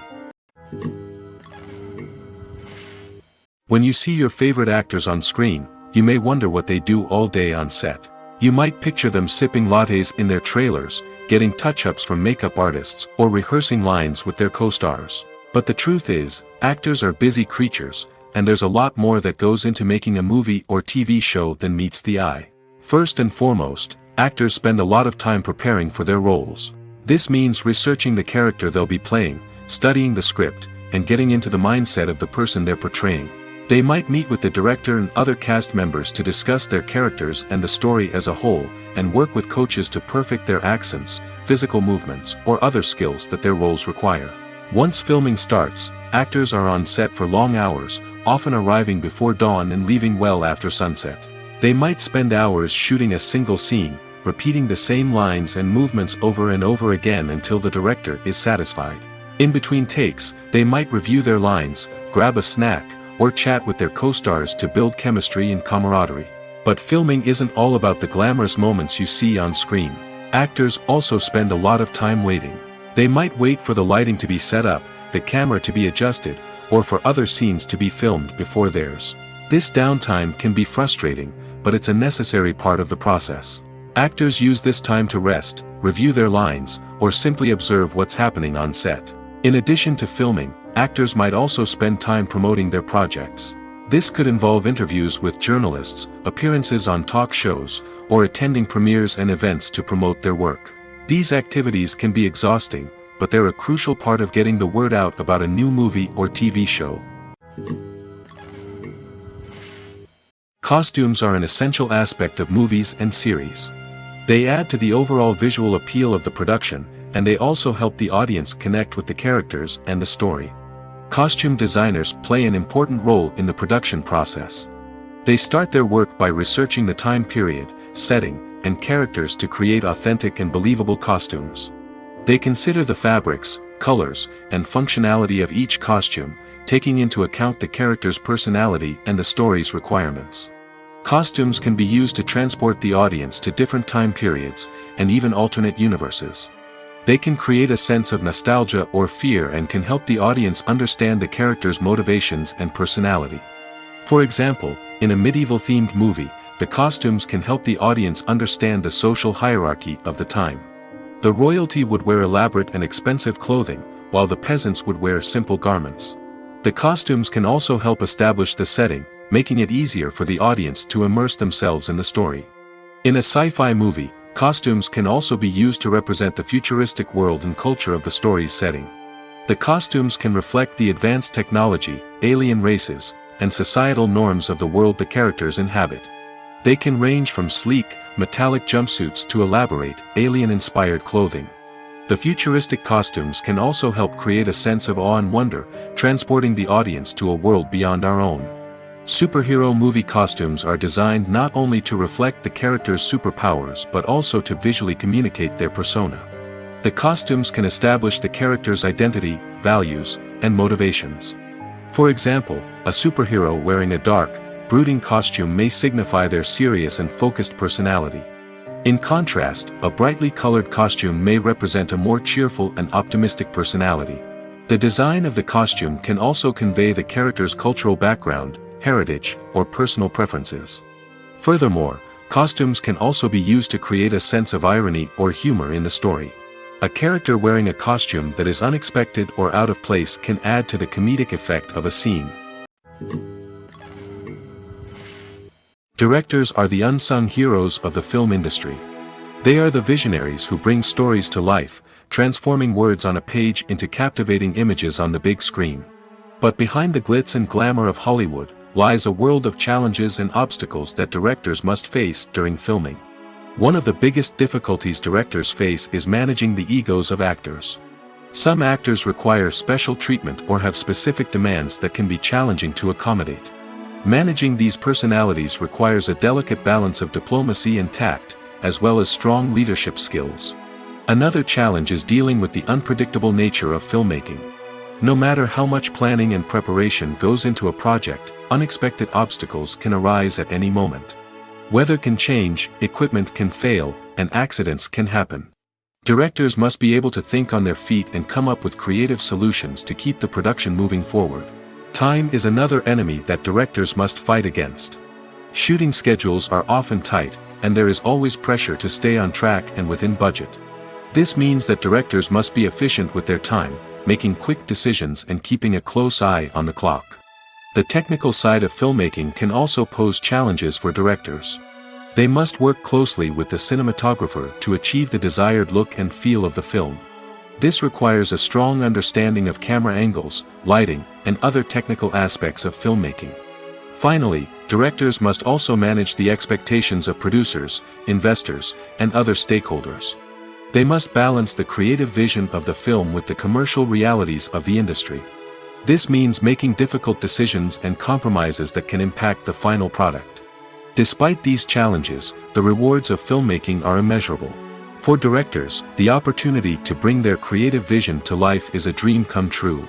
Speaker 1: When you see your favorite actors on screen, you may wonder what they do all day on set. You might picture them sipping lattes in their trailers, getting touch-ups from makeup artists, or rehearsing lines with their co-stars. But the truth is, actors are busy creatures, and there's a lot more that goes into making a movie or TV show than meets the eye. First and foremost, actors spend a lot of time preparing for their roles. This means researching the character they'll be playing, studying the script, and getting into the mindset of the person they're portraying. They might meet with the director and other cast members to discuss their characters and the story as a whole, and work with coaches to perfect their accents, physical movements, or other skills that their roles require. Once filming starts, actors are on set for long hours, often arriving before dawn and leaving well after sunset. They might spend hours shooting a single scene, repeating the same lines and movements over and over again until the director is satisfied. In between takes, they might review their lines, grab a snack, or chat with their co-stars to build chemistry and camaraderie. But filming isn't all about the glamorous moments you see on screen. Actors also spend a lot of time waiting. They might wait for the lighting to be set up, the camera to be adjusted, or for other scenes to be filmed before theirs. This downtime can be frustrating, but it's a necessary part of the process. Actors use this time to rest, review their lines, or simply observe what's happening on set. In addition to filming, actors might also spend time promoting their projects. This could involve interviews with journalists, appearances on talk shows, or attending premieres and events to promote their work. These activities can be exhausting, but they're a crucial part of getting the word out about a new movie or TV show. Costumes are an essential aspect of movies and series. They add to the overall visual appeal of the production, and they also help the audience connect with the characters and the story. Costume designers play an important role in the production process. They start their work by researching the time period, setting, and characters to create authentic and believable costumes. They consider the fabrics, colors, and functionality of each costume, taking into account the character's personality and the story's requirements. Costumes can be used to transport the audience to different time periods, and even alternate universes. They can create a sense of nostalgia or fear and can help the audience understand the character's motivations and personality. For example, in a medieval-themed movie, the costumes can help the audience understand the social hierarchy of the time. The royalty would wear elaborate and expensive clothing, while the peasants would wear simple garments. The costumes can also help establish the setting, making it easier for the audience to immerse themselves in the story. In a sci-fi movie, costumes can also be used to represent the futuristic world and culture of the story's setting. The costumes can reflect the advanced technology, alien races, and societal norms of the world the characters inhabit. They can range from sleek, metallic jumpsuits to elaborate, alien-inspired clothing. The futuristic costumes can also help create a sense of awe and wonder, transporting the audience to a world beyond our own. Superhero movie costumes are designed not only to reflect the character's superpowers but also to visually communicate their persona. The costumes can establish the character's identity, values, and motivations. For example, a superhero wearing a dark, brooding costume may signify their serious and focused personality. In contrast, a brightly colored costume may represent a more cheerful and optimistic personality. The design of the costume can also convey the character's cultural background, heritage, or personal preferences. Furthermore, costumes can also be used to create a sense of irony or humor in the story. A character wearing a costume that is unexpected or out of place can add to the comedic effect of a scene. Directors are the unsung heroes of the film industry. They are the visionaries who bring stories to life, transforming words on a page into captivating images on the big screen. But behind the glitz and glamour of Hollywood lies a world of challenges and obstacles that directors must face during filming. One of the biggest difficulties directors face is managing the egos of actors. Some actors require special treatment or have specific demands that can be challenging to accommodate. Managing these personalities requires a delicate balance of diplomacy and tact, as well as strong leadership skills. Another challenge is dealing with the unpredictable nature of filmmaking. No matter how much planning and preparation goes into a project, unexpected obstacles can arise at any moment. Weather can change, equipment can fail, and accidents can happen. Directors must be able to think on their feet and come up with creative solutions to keep the production moving forward. Time is another enemy that directors must fight against. Shooting schedules are often tight, and there is always pressure to stay on track and within budget. This means that directors must be efficient with their time, making quick decisions and keeping a close eye on the clock. The technical side of filmmaking can also pose challenges for directors. They must work closely with the cinematographer to achieve the desired look and feel of the film. This requires a strong understanding of camera angles, lighting, and other technical aspects of filmmaking. Finally, directors must also manage the expectations of producers, investors, and other stakeholders. They must balance the creative vision of the film with the commercial realities of the industry. This means making difficult decisions and compromises that can impact the final product. Despite these challenges, the rewards of filmmaking are immeasurable. For directors, the opportunity to bring their creative vision to life is a dream come true.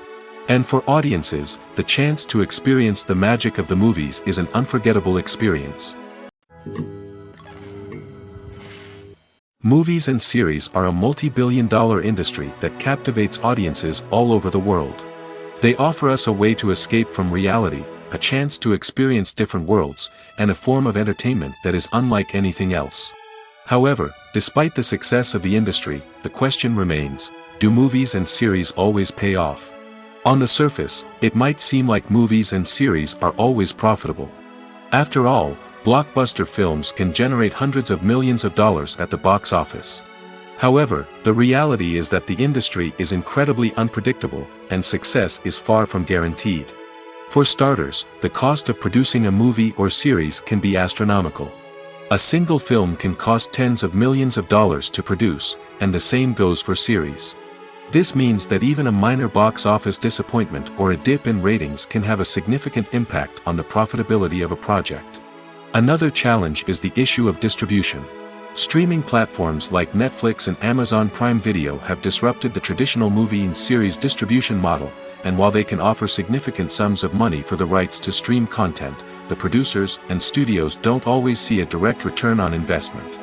Speaker 1: And for audiences, the chance to experience the magic of the movies is an unforgettable experience. Movies and series are a multi-billion-dollar industry that captivates audiences all over the world. They offer us a way to escape from reality, a chance to experience different worlds, and a form of entertainment that is unlike anything else. However, despite the success of the industry, the question remains, do movies and series always pay off? On the surface, it might seem like movies and series are always profitable. After all, blockbuster films can generate hundreds of millions of dollars at the box office. However, the reality is that the industry is incredibly unpredictable, and success is far from guaranteed. For starters, the cost of producing a movie or series can be astronomical. A single film can cost tens of millions of dollars to produce, and the same goes for series. This means that even a minor box office disappointment or a dip in ratings can have a significant impact on the profitability of a project. Another challenge is the issue of distribution. Streaming platforms like Netflix and Amazon Prime Video have disrupted the traditional movie and series distribution model, and while they can offer significant sums of money for the rights to stream content, the producers and studios don't always see a direct return on investment.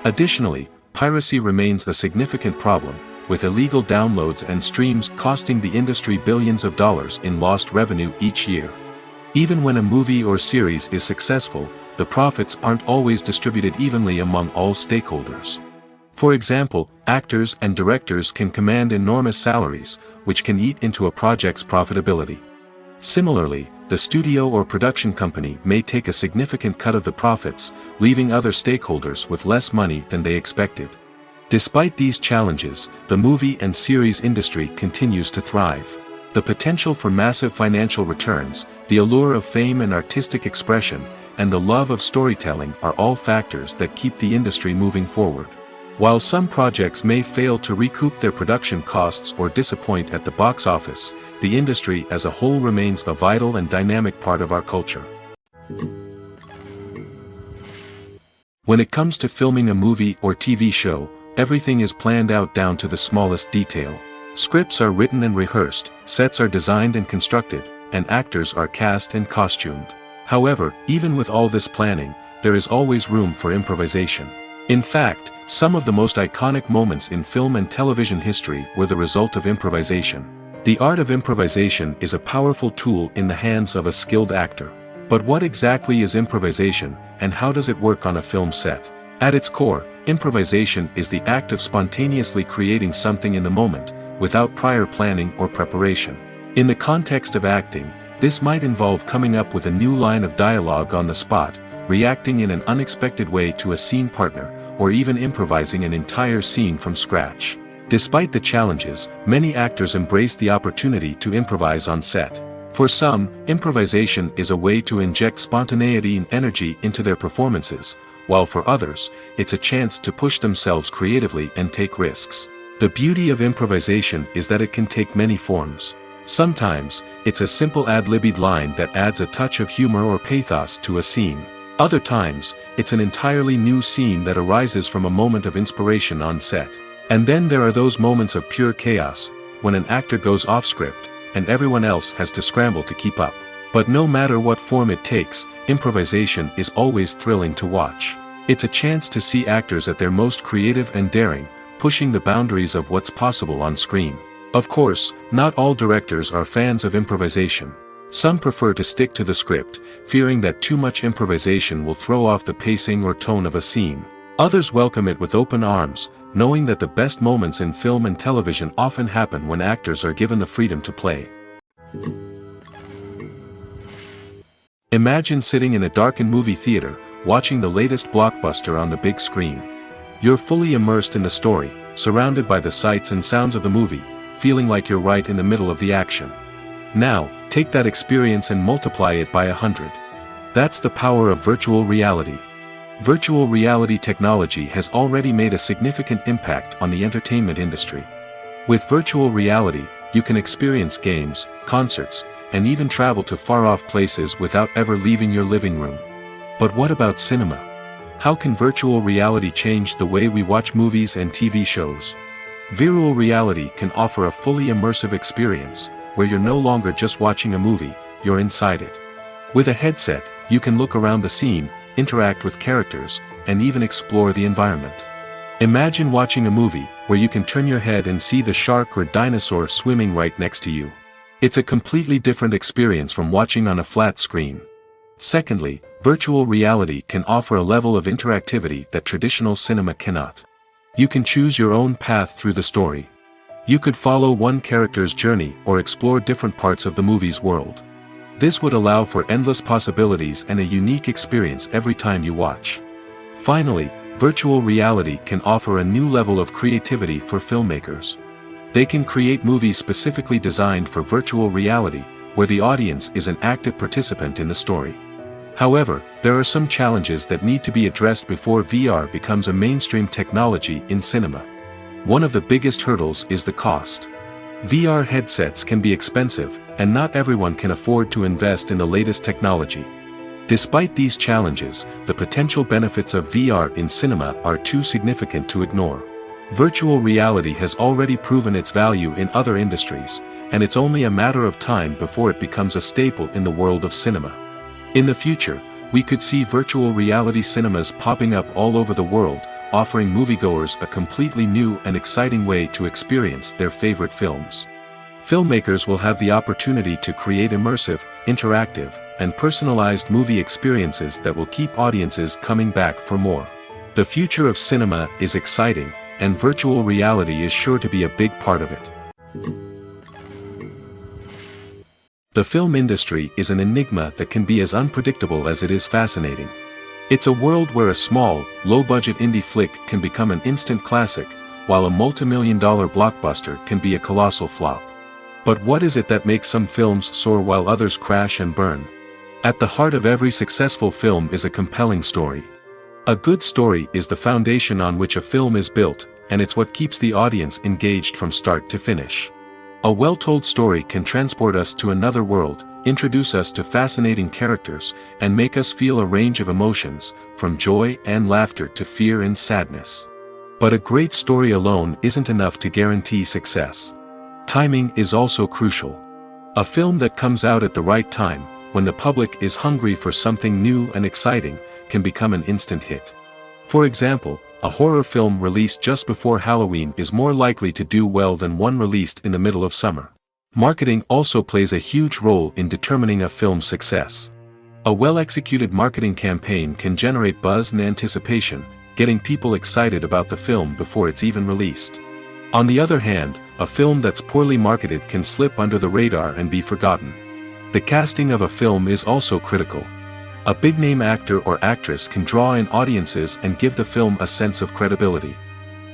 Speaker 1: Additionally, piracy remains a significant problem, with illegal downloads and streams costing the industry billions of dollars in lost revenue each year. Even when a movie or series is successful, the profits aren't always distributed evenly among all stakeholders. For example, actors and directors can command enormous salaries, which can eat into a project's profitability. Similarly, the studio or production company may take a significant cut of the profits, leaving other stakeholders with less money than they expected. Despite these challenges, the movie and series industry continues to thrive. The potential for massive financial returns, the allure of fame and artistic expression, and the love of storytelling are all factors that keep the industry moving forward. While some projects may fail to recoup their production costs or disappoint at the box office, the industry as a whole remains a vital and dynamic part of our culture. When it comes to filming a movie or TV show, everything is planned out down to the smallest detail. Scripts are written and rehearsed, sets are designed and constructed, and actors are cast and costumed. However, even with all this planning, there is always room for improvisation. In fact, some of the most iconic moments in film and television history were the result of improvisation. The art of improvisation is a powerful tool in the hands of a skilled actor. But what exactly is improvisation, and how does it work on a film set? At its core, improvisation is the act of spontaneously creating something in the moment, without prior planning or preparation. In the context of acting, this might involve coming up with a new line of dialogue on the spot, reacting in an unexpected way to a scene partner, or even improvising an entire scene from scratch. Despite the challenges, many actors embrace the opportunity to improvise on set. For some, improvisation is a way to inject spontaneity and energy into their performances, while for others, it's a chance to push themselves creatively and take risks. The beauty of improvisation is that it can take many forms. Sometimes, it's a simple ad-libbed line that adds a touch of humor or pathos to a scene. Other times, it's an entirely new scene that arises from a moment of inspiration on set. And then there are those moments of pure chaos, when an actor goes off script, and everyone else has to scramble to keep up. But no matter what form it takes, improvisation is always thrilling to watch. It's a chance to see actors at their most creative and daring, pushing the boundaries of what's possible on screen. Of course, not all directors are fans of improvisation. Some prefer to stick to the script, fearing that too much improvisation will throw off the pacing or tone of a scene. Others welcome it with open arms, knowing that the best moments in film and television often happen when actors are given the freedom to play. Imagine sitting in a darkened movie theater, watching the latest blockbuster on the big screen. You're fully immersed in the story, surrounded by the sights and sounds of the movie, feeling like you're right in the middle of the action. Now, take that experience and multiply it by 100. That's the power of virtual reality. Virtual reality technology has already made a significant impact on the entertainment industry. With virtual reality, you can experience games, concerts, and even travel to far-off places without ever leaving your living room. But what about cinema? How can virtual reality change the way we watch movies and TV shows? Virtual reality can offer a fully immersive experience, where you're no longer just watching a movie, you're inside it. With a headset, you can look around the scene, interact with characters, and even explore the environment. Imagine watching a movie, where you can turn your head and see the shark or dinosaur swimming right next to you. It's a completely different experience from watching on a flat screen. Secondly, virtual reality can offer a level of interactivity that traditional cinema cannot. You can choose your own path through the story. You could follow one character's journey or explore different parts of the movie's world. This would allow for endless possibilities and a unique experience every time you watch. Finally, virtual reality can offer a new level of creativity for filmmakers. They can create movies specifically designed for virtual reality, where the audience is an active participant in the story. However, there are some challenges that need to be addressed before VR becomes a mainstream technology in cinema. One of the biggest hurdles is the cost. VR headsets can be expensive, and not everyone can afford to invest in the latest technology. Despite these challenges, the potential benefits of VR in cinema are too significant to ignore. Virtual reality has already proven its value in other industries, and it's only a matter of time before it becomes a staple in the world of cinema. In the future, we could see virtual reality cinemas popping up all over the world, offering moviegoers a completely new and exciting way to experience their favorite films. Filmmakers will have the opportunity to create immersive, interactive, and personalized movie experiences that will keep audiences coming back for more. The future of cinema is exciting, and virtual reality is sure to be a big part of it. The film industry is an enigma that can be as unpredictable as it is fascinating. It's a world where a small, low-budget indie flick can become an instant classic, while a multi-million-dollar blockbuster can be a colossal flop. But what is it that makes some films soar while others crash and burn? At the heart of every successful film is a compelling story. A good story is the foundation on which a film is built, and it's what keeps the audience engaged from start to finish. A well-told story can transport us to another world, introduce us to fascinating characters, and make us feel a range of emotions, from joy and laughter to fear and sadness. But a great story alone isn't enough to guarantee success. Timing is also crucial. A film that comes out at the right time, when the public is hungry for something new and exciting, can become an instant hit. For example, a horror film released just before Halloween is more likely to do well than one released in the middle of summer. Marketing also plays a huge role in determining a film's success. A well-executed marketing campaign can generate buzz and anticipation, getting people excited about the film before it's even released. On the other hand, a film that's poorly marketed can slip under the radar and be forgotten. The casting of a film is also critical. A big-name actor or actress can draw in audiences and give the film a sense of credibility.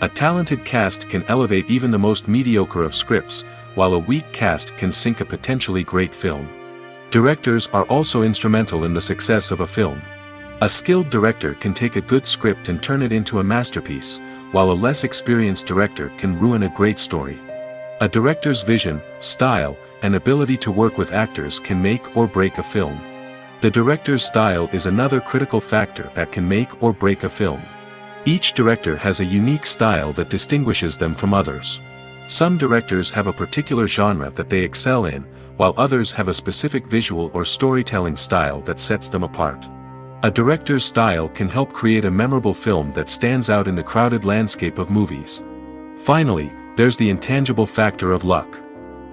Speaker 1: A talented cast can elevate even the most mediocre of scripts, while a weak cast can sink a potentially great film. Directors are also instrumental in the success of a film. A skilled director can take a good script and turn it into a masterpiece, while a less experienced director can ruin a great story. A director's vision, style, and ability to work with actors can make or break a film. The director's style is another critical factor that can make or break a film. Each director has a unique style that distinguishes them from others. Some directors have a particular genre that they excel in, while others have a specific visual or storytelling style that sets them apart. A director's style can help create a memorable film that stands out in the crowded landscape of movies. Finally, there's the intangible factor of luck.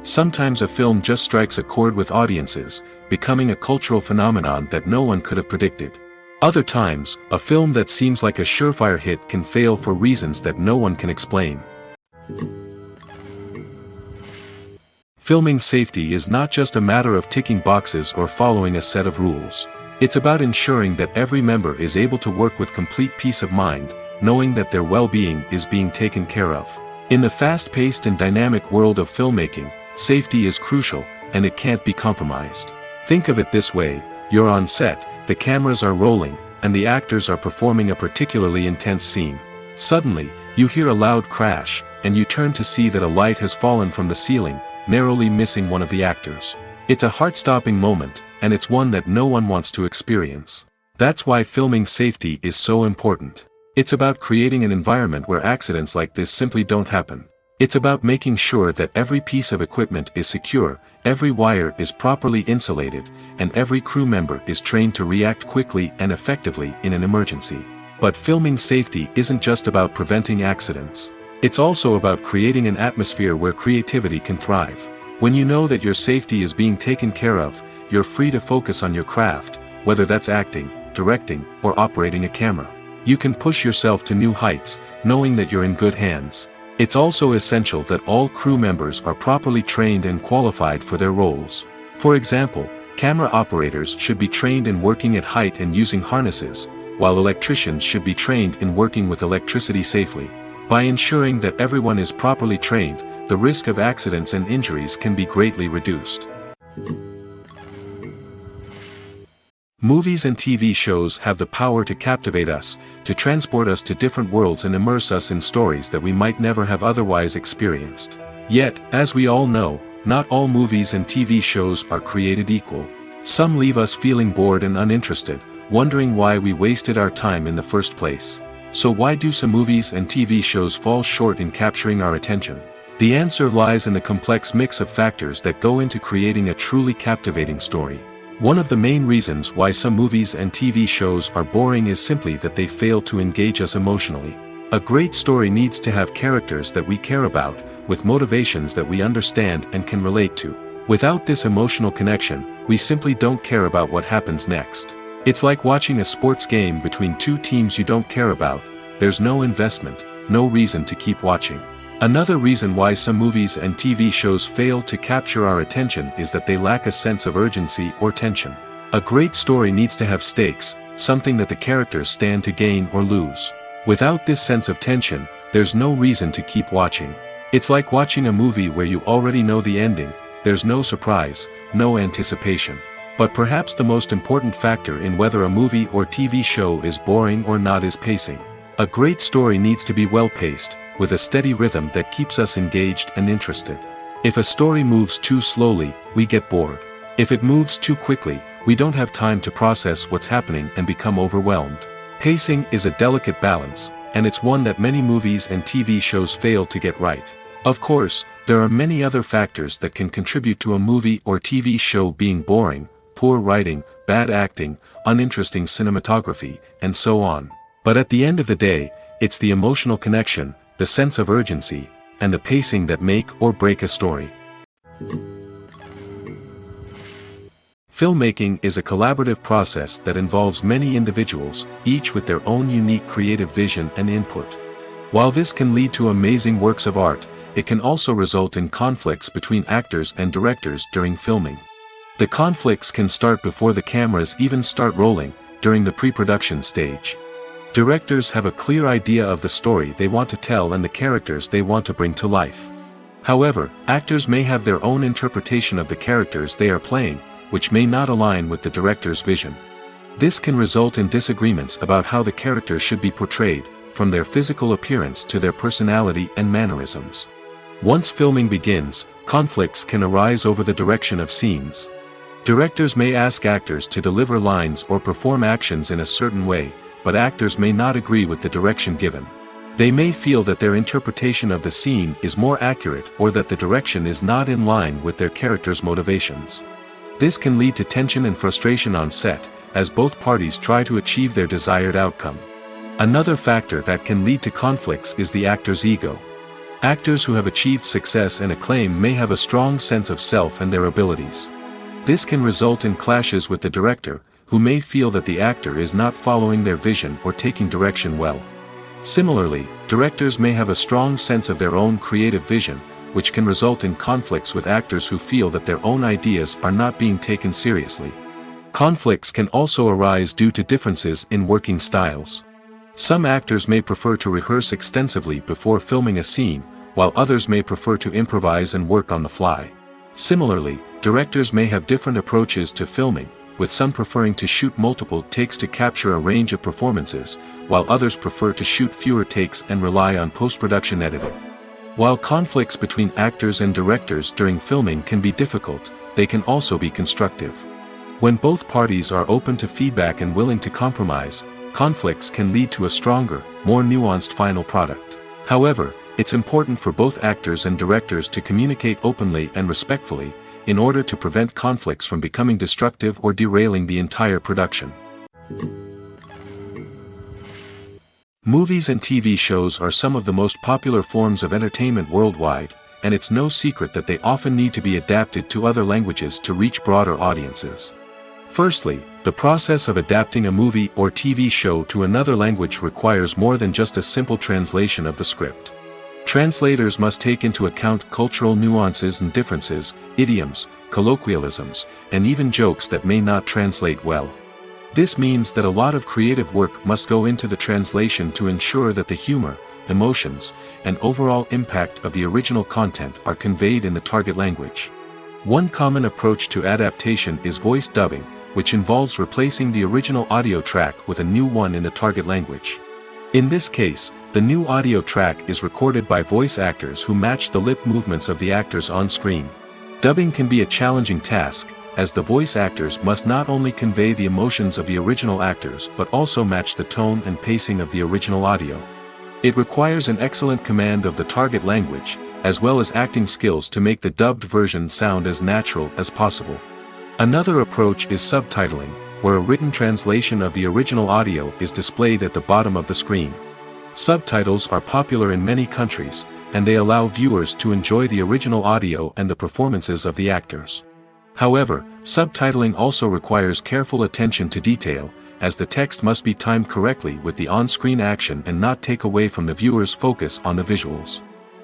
Speaker 1: Sometimes a film just strikes a chord with audiences, becoming a cultural phenomenon that no one could have predicted. Other times, a film that seems like a surefire hit can fail for reasons that no one can explain. Filming safety is not just a matter of ticking boxes or following a set of rules. It's about ensuring that every member is able to work with complete peace of mind, knowing that their well-being is being taken care of. In the fast-paced and dynamic world of filmmaking, safety is crucial, and it can't be compromised. Think of it this way: you're on set, the cameras are rolling, and the actors are performing a particularly intense scene. Suddenly, you hear a loud crash, and you turn to see that a light has fallen from the ceiling, narrowly missing one of the actors. It's a heart-stopping moment, and it's one that no one wants to experience. That's why filming safety is so important. It's about creating an environment where accidents like this simply don't happen. It's about making sure that every piece of equipment is secure, every wire is properly insulated, and every crew member is trained to react quickly and effectively in an emergency. But filming safety isn't just about preventing accidents. It's also about creating an atmosphere where creativity can thrive. When you know that your safety is being taken care of, you're free to focus on your craft, whether that's acting, directing, or operating a camera. You can push yourself to new heights, knowing that you're in good hands. It's also essential that all crew members are properly trained and qualified for their roles. For example, camera operators should be trained in working at height and using harnesses, while electricians should be trained in working with electricity safely. By ensuring that everyone is properly trained, the risk of accidents and injuries can be greatly reduced. Movies and TV shows have the power to captivate us, to transport us to different worlds and immerse us in stories that we might never have otherwise experienced. Yet, as we all know, not all movies and TV shows are created equal. Some leave us feeling bored and uninterested, wondering why we wasted our time in the first place. So why do some movies and TV shows fall short in capturing our attention? The answer lies in the complex mix of factors that go into creating a truly captivating story. One of the main reasons why some movies and TV shows are boring is simply that they fail to engage us emotionally. A great story needs to have characters that we care about, with motivations that we understand and can relate to. Without this emotional connection, we simply don't care about what happens next. It's like watching a sports game between two teams you don't care about. There's no investment, no reason to keep watching. Another reason why some movies and TV shows fail to capture our attention is that they lack a sense of urgency or tension. A great story needs to have stakes, something that the characters stand to gain or lose. Without this sense of tension, there's no reason to keep watching. It's like watching a movie where you already know the ending. There's no surprise, no anticipation. But perhaps the most important factor in whether a movie or TV show is boring or not is pacing. A great story needs to be well-paced, with a steady rhythm that keeps us engaged and interested. If a story moves too slowly, we get bored. If it moves too quickly, we don't have time to process what's happening and become overwhelmed. Pacing is a delicate balance, and it's one that many movies and TV shows fail to get right. Of course, there are many other factors that can contribute to a movie or TV show being boring: poor writing, bad acting, uninteresting cinematography, and so on. But at the end of the day, it's the emotional connection, the sense of urgency, and the pacing that make or break a story. Filmmaking is a collaborative process that involves many individuals, each with their own unique creative vision and input. While this can lead to amazing works of art, it can also result in conflicts between actors and directors during filming. The conflicts can start before the cameras even start rolling, during the pre-production stage. Directors have a clear idea of the story they want to tell and the characters they want to bring to life. However, actors may have their own interpretation of the characters they are playing, which may not align with the director's vision. This can result in disagreements about how the characters should be portrayed, from their physical appearance to their personality and mannerisms. Once filming begins, conflicts can arise over the direction of scenes. Directors may ask actors to deliver lines or perform actions in a certain way, but actors may not agree with the direction given. They may feel that their interpretation of the scene is more accurate or that the direction is not in line with their character's motivations. This can lead to tension and frustration on set, as both parties try to achieve their desired outcome. Another factor that can lead to conflicts is the actor's ego. Actors who have achieved success and acclaim may have a strong sense of self and their abilities. This can result in clashes with the director, who may feel that the actor is not following their vision or taking direction well. Similarly, directors may have a strong sense of their own creative vision, which can result in conflicts with actors who feel that their own ideas are not being taken seriously. Conflicts can also arise due to differences in working styles. Some actors may prefer to rehearse extensively before filming a scene, while others may prefer to improvise and work on the fly. Similarly, directors may have different approaches to filming, with some preferring to shoot multiple takes to capture a range of performances, while others prefer to shoot fewer takes and rely on post-production editing. While conflicts between actors and directors during filming can be difficult, they can also be constructive. When both parties are open to feedback and willing to compromise, conflicts can lead to a stronger, more nuanced final product. However, it's important for both actors and directors to communicate openly and respectfully, in order to prevent conflicts from becoming destructive or derailing the entire production. Movies and TV shows are some of the most popular forms of entertainment worldwide, and it's no secret that they often need to be adapted to other languages to reach broader audiences. Firstly, the process of adapting a movie or TV show to another language requires more than just a simple translation of the script. Translators must take into account cultural nuances and differences, idioms, colloquialisms, and even jokes that may not translate well. This means that a lot of creative work must go into the translation to ensure that the humor, emotions, and overall impact of the original content are conveyed in the target language. One common approach to adaptation is voice dubbing, which involves replacing the original audio track with a new one in the target language. In this case, the new audio track is recorded by voice actors who match the lip movements of the actors on screen. Dubbing can be a challenging task, as the voice actors must not only convey the emotions of the original actors but also match the tone and pacing of the original audio. It requires an excellent command of the target language, as well as acting skills to make the dubbed version sound as natural as possible. Another approach is subtitling, where a written translation of the original audio is displayed at the bottom of the screen. Subtitles are popular in many countries, and they allow viewers to enjoy the original audio and the performances of the actors. However, subtitling also requires careful attention to detail, as the text must be timed correctly with the on-screen action and not take away from the viewer's focus on the visuals.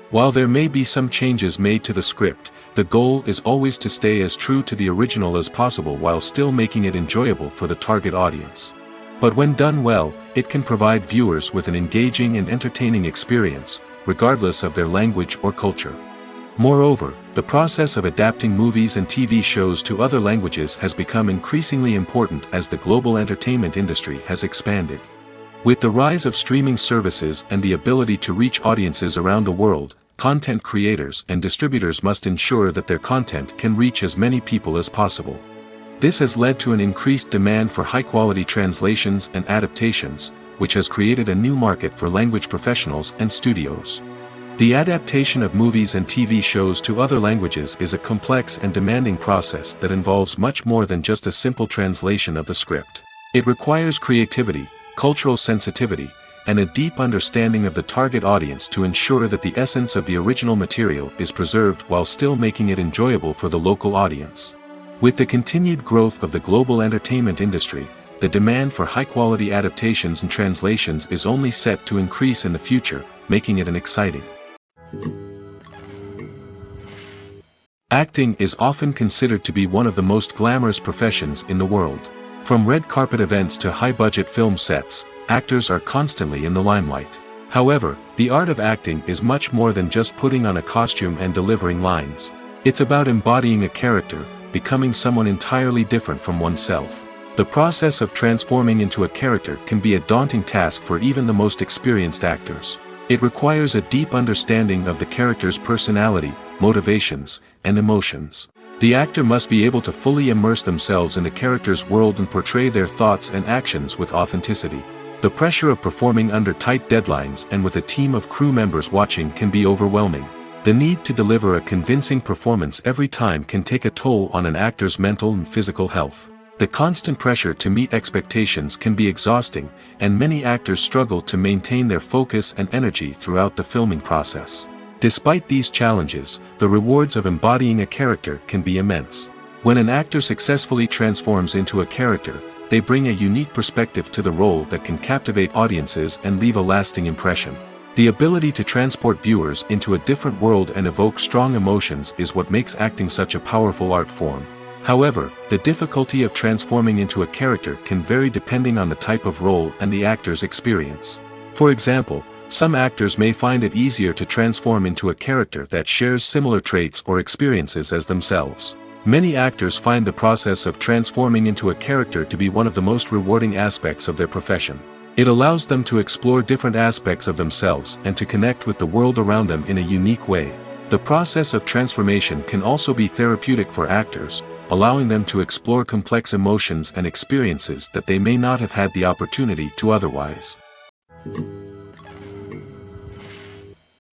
Speaker 1: While there may be some changes made to the script, the goal is always to stay as true to the original as possible while still making it enjoyable for the target audience. But when done well, it can provide viewers with an engaging and entertaining experience, regardless of their language or culture. Moreover, the process of adapting movies and TV shows to other languages has become increasingly important as the global entertainment industry has expanded. With the rise of streaming services and the ability to reach audiences around the world, content creators and distributors must ensure that their content can reach as many people as possible. This has led to an increased demand for high-quality translations and adaptations, which has created a new market for language professionals and studios. The adaptation of movies and TV shows to other languages is a complex and demanding process that involves much more than just a simple translation of the script. It requires creativity, cultural sensitivity, and a deep understanding of the target audience to ensure that the essence of the original material is preserved while still making it enjoyable for the local audience. With the continued growth of the global entertainment industry, the demand for high-quality adaptations and translations is only set to increase in the future, making it an exciting. Acting is often considered to be one of the most glamorous professions in the world. From red carpet events to high-budget film sets, actors are constantly in the limelight. However, the art of acting is much more than just putting on a costume and delivering lines. It's about embodying a character, becoming someone entirely different from oneself. The process of transforming into a character can be a daunting task for even the most experienced actors. It requires a deep understanding of the character's personality, motivations, and emotions. The actor must be able to fully immerse themselves in the character's world and portray their thoughts and actions with authenticity. The pressure of performing under tight deadlines and with a team of crew members watching can be overwhelming. The need to deliver a convincing performance every time can take a toll on an actor's mental and physical health. The constant pressure to meet expectations can be exhausting, and many actors struggle to maintain their focus and energy throughout the filming process. Despite these challenges, the rewards of embodying a character can be immense. When an actor successfully transforms into a character, they bring a unique perspective to the role that can captivate audiences and leave a lasting impression. The ability to transport viewers into a different world and evoke strong emotions is what makes acting such a powerful art form. However, the difficulty of transforming into a character can vary depending on the type of role and the actor's experience. For example, some actors may find it easier to transform into a character that shares similar traits or experiences as themselves. Many actors find the process of transforming into a character to be one of the most rewarding aspects of their profession. It allows them to explore different aspects of themselves and to connect with the world around them in a unique way. The process of transformation can also be therapeutic for actors, allowing them to explore complex emotions and experiences that they may not have had the opportunity to otherwise.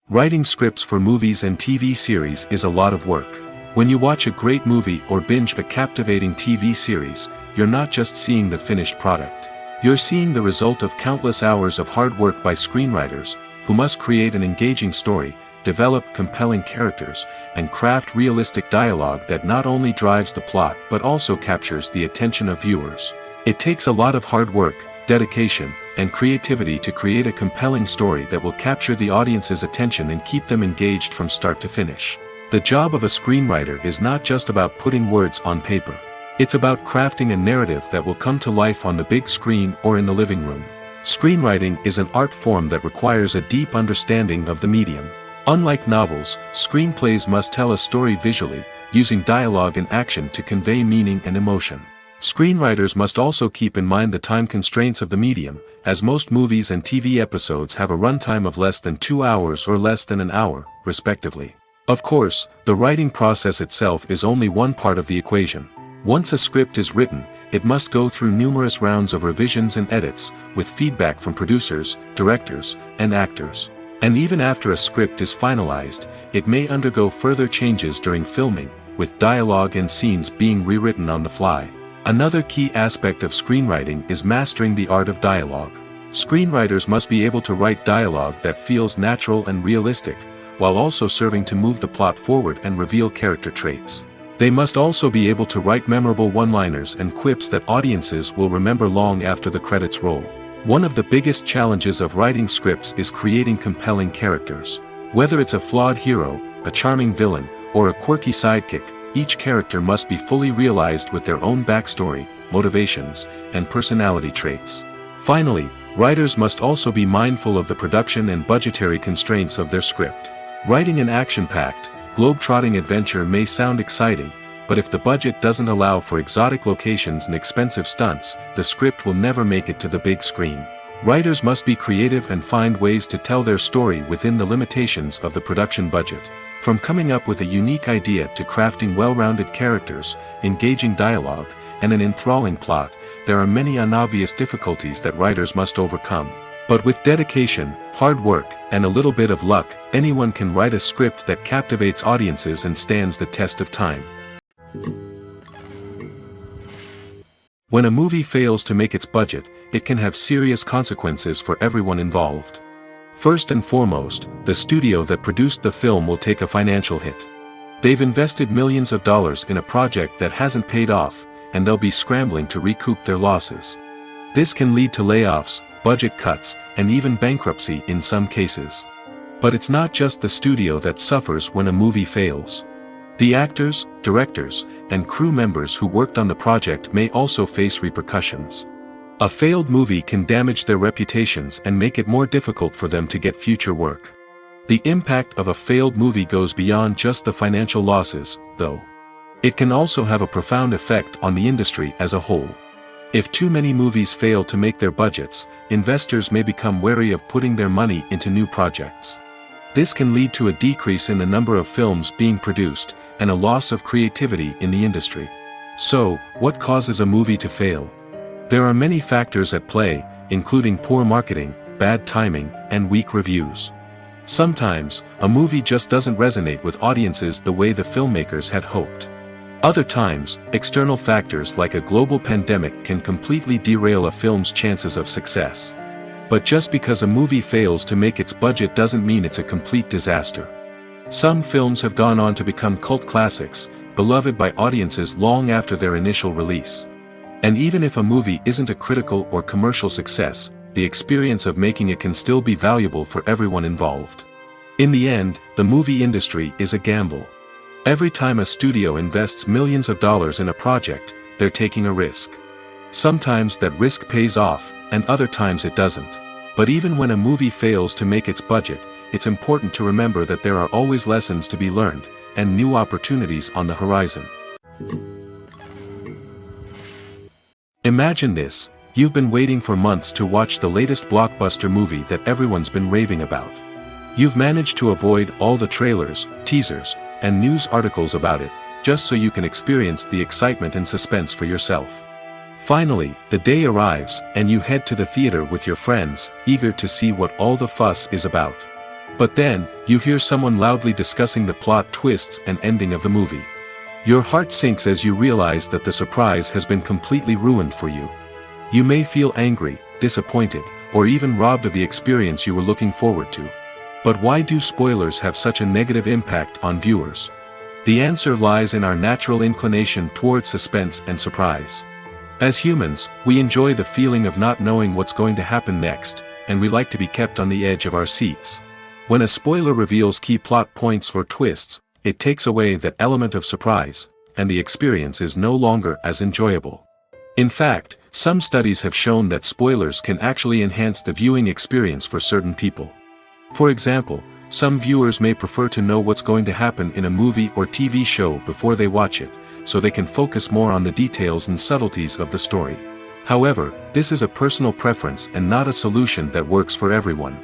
Speaker 1: Writing scripts for movies and TV series is a lot of work. When you watch a great movie or binge a captivating TV series, you're not just seeing the finished product. You're seeing the result of countless hours of hard work by screenwriters, who must create an engaging story, develop compelling characters, and craft realistic dialogue that not only drives the plot but also captures the attention of viewers. It takes a lot of hard work, dedication, and creativity to create a compelling story that will capture the audience's attention and keep them engaged from start to finish. The job of a screenwriter is not just about putting words on paper. It's about crafting a narrative that will come to life on the big screen or in the living room. Screenwriting is an art form that requires a deep understanding of the medium. Unlike novels, screenplays must tell a story visually, using dialogue and action to convey meaning and emotion. Screenwriters must also keep in mind the time constraints of the medium, as most movies and TV episodes have a runtime of less than 2 hours or less than an hour, respectively. Of course, the writing process itself is only one part of the equation. Once a script is written, it must go through numerous rounds of revisions and edits, with feedback from producers, directors, and actors. And even after a script is finalized, it may undergo further changes during filming, with dialogue and scenes being rewritten on the fly. Another key aspect of screenwriting is mastering the art of dialogue. Screenwriters must be able to write dialogue that feels natural and realistic, while also serving to move the plot forward and reveal character traits. They must also be able to write memorable one-liners and quips that audiences will remember long after the credits roll. One of the biggest challenges of writing scripts is creating compelling characters. Whether it's a flawed hero, a charming villain, or a quirky sidekick, each character must be fully realized with their own backstory, motivations, and personality traits. Finally, writers must also be mindful of the production and budgetary constraints of their script. Writing an action-packed, globe-trotting adventure may sound exciting, but if the budget doesn't allow for exotic locations and expensive stunts, the script will never make it to the big screen. Writers must be creative and find ways to tell their story within the limitations of the production budget. From coming up with a unique idea to crafting well-rounded characters, engaging dialogue, and an enthralling plot, there are many unobvious difficulties that writers must overcome. But with dedication, hard work, and a little bit of luck, anyone can write a script that captivates audiences and stands the test of time. When a movie fails to make its budget, it can have serious consequences for everyone involved. First and foremost, the studio that produced the film will take a financial hit. They've invested millions of dollars in a project that hasn't paid off, and they'll be scrambling to recoup their losses. This can lead to layoffs, budget cuts, and even bankruptcy in some cases. But it's not just the studio that suffers when a movie fails. The actors, directors, and crew members who worked on the project may also face repercussions. A failed movie can damage their reputations and make it more difficult for them to get future work. The impact of a failed movie goes beyond just the financial losses, though. It can also have a profound effect on the industry as a whole. If too many movies fail to make their budgets, investors may become wary of putting their money into new projects. This can lead to a decrease in the number of films being produced, and a loss of creativity in the industry. So, what causes a movie to fail? There are many factors at play, including poor marketing, bad timing, and weak reviews. Sometimes, a movie just doesn't resonate with audiences the way the filmmakers had hoped. Other times, external factors like a global pandemic can completely derail a film's chances of success. But just because a movie fails to make its budget doesn't mean it's a complete disaster. Some films have gone on to become cult classics, beloved by audiences long after their initial release. And even if a movie isn't a critical or commercial success, the experience of making it can still be valuable for everyone involved. In the end, the movie industry is a gamble. Every time a studio invests millions of dollars in a project, they're taking a risk. Sometimes that risk pays off, and other times it doesn't. But even when a movie fails to make its budget, it's important to remember that there are always lessons to be learned, and new opportunities on the horizon. Imagine this: you've been waiting for months to watch the latest blockbuster movie that everyone's been raving about. You've managed to avoid all the trailers, teasers, and news articles about it, just so you can experience the excitement and suspense for yourself. Finally, the day arrives, and you head to the theater with your friends, eager to see what all the fuss is about. But then, you hear someone loudly discussing the plot twists and ending of the movie. Your heart sinks as you realize that the surprise has been completely ruined for you. You may feel angry, disappointed, or even robbed of the experience you were looking forward to. But why do spoilers have such a negative impact on viewers? The answer lies in our natural inclination toward suspense and surprise. As humans, we enjoy the feeling of not knowing what's going to happen next, and we like to be kept on the edge of our seats. When a spoiler reveals key plot points or twists, it takes away that element of surprise, and the experience is no longer as enjoyable. In fact, some studies have shown that spoilers can actually enhance the viewing experience for certain people. For example, some viewers may prefer to know what's going to happen in a movie or TV show before they watch it, so they can focus more on the details and subtleties of the story. However, this is a personal preference and not a solution that works for everyone.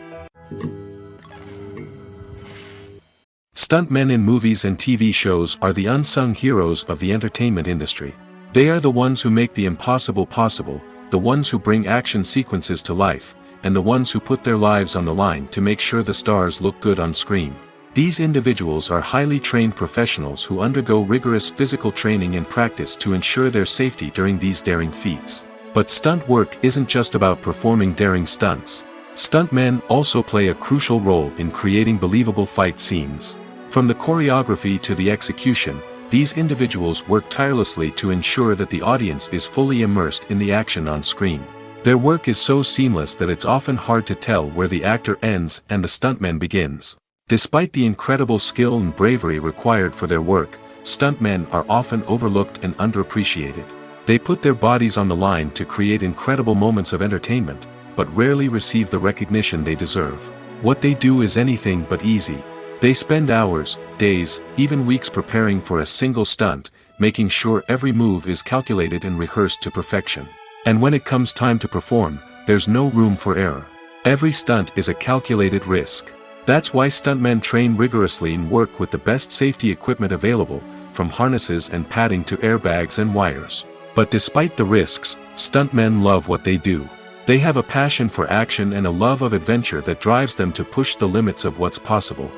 Speaker 1: Stuntmen in movies and TV shows are the unsung heroes of the entertainment industry. They are the ones who make the impossible possible, the ones who bring action sequences to life, and the ones who put their lives on the line to make sure the stars look good on screen. These individuals are highly trained professionals who undergo rigorous physical training and practice to ensure their safety during these daring feats. But stunt work isn't just about performing daring stunts. Stuntmen also play a crucial role in creating believable fight scenes. From the choreography to the execution, these individuals work tirelessly to ensure that the audience is fully immersed in the action on screen. Their work is so seamless that it's often hard to tell where the actor ends and the stuntman begins. Despite the incredible skill and bravery required for their work, stuntmen are often overlooked and underappreciated. They put their bodies on the line to create incredible moments of entertainment, but rarely receive the recognition they deserve. What they do is anything but easy. They spend hours, days, even weeks preparing for a single stunt, making sure every move is calculated and rehearsed to perfection. And when it comes time to perform, there's no room for error. Every stunt is a calculated risk. That's why stuntmen train rigorously and work with the best safety equipment available, from harnesses and padding to airbags and wires. But despite the risks, stuntmen love what they do. They have a passion for action and a love of adventure that drives them to push the limits of what's possible.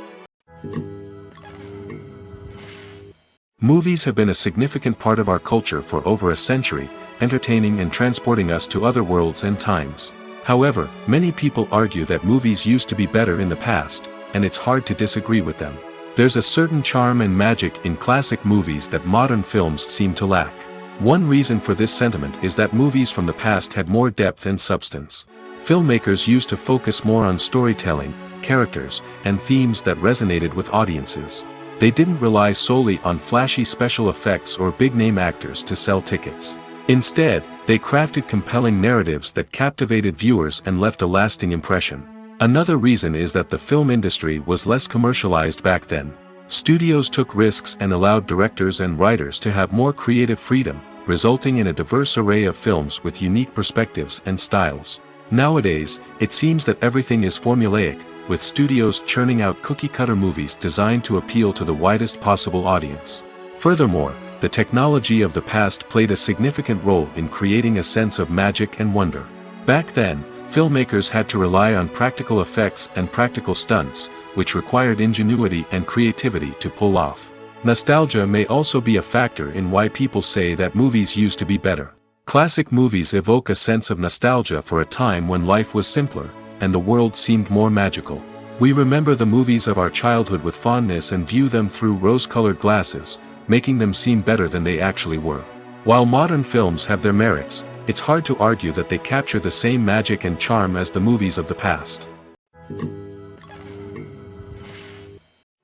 Speaker 1: Movies have been a significant part of our culture for over a century, entertaining and transporting us to other worlds and times. However, many people argue that movies used to be better in the past, and it's hard to disagree with them. There's a certain charm and magic in classic movies that modern films seem to lack. One reason for this sentiment is that movies from the past had more depth and substance. Filmmakers used to focus more on storytelling, characters, and themes that resonated with audiences. They didn't rely solely on flashy special effects or big-name actors to sell tickets. Instead, they crafted compelling narratives that captivated viewers and left a lasting impression. Another reason is that the film industry was less commercialized back then. Studios took risks and allowed directors and writers to have more creative freedom, resulting in a diverse array of films with unique perspectives and styles. Nowadays, it seems that everything is formulaic, with studios churning out cookie-cutter movies designed to appeal to the widest possible audience. Furthermore, the technology of the past played a significant role in creating a sense of magic and wonder. Back then, filmmakers had to rely on practical effects and practical stunts, which required ingenuity and creativity to pull off. Nostalgia may also be a factor in why people say that movies used to be better. Classic movies evoke a sense of nostalgia for a time when life was simpler, and the world seemed more magical. We remember the movies of our childhood with fondness and view them through rose-colored glasses, making them seem better than they actually were. While modern films have their merits, it's hard to argue that they capture the same magic and charm as the movies of the past.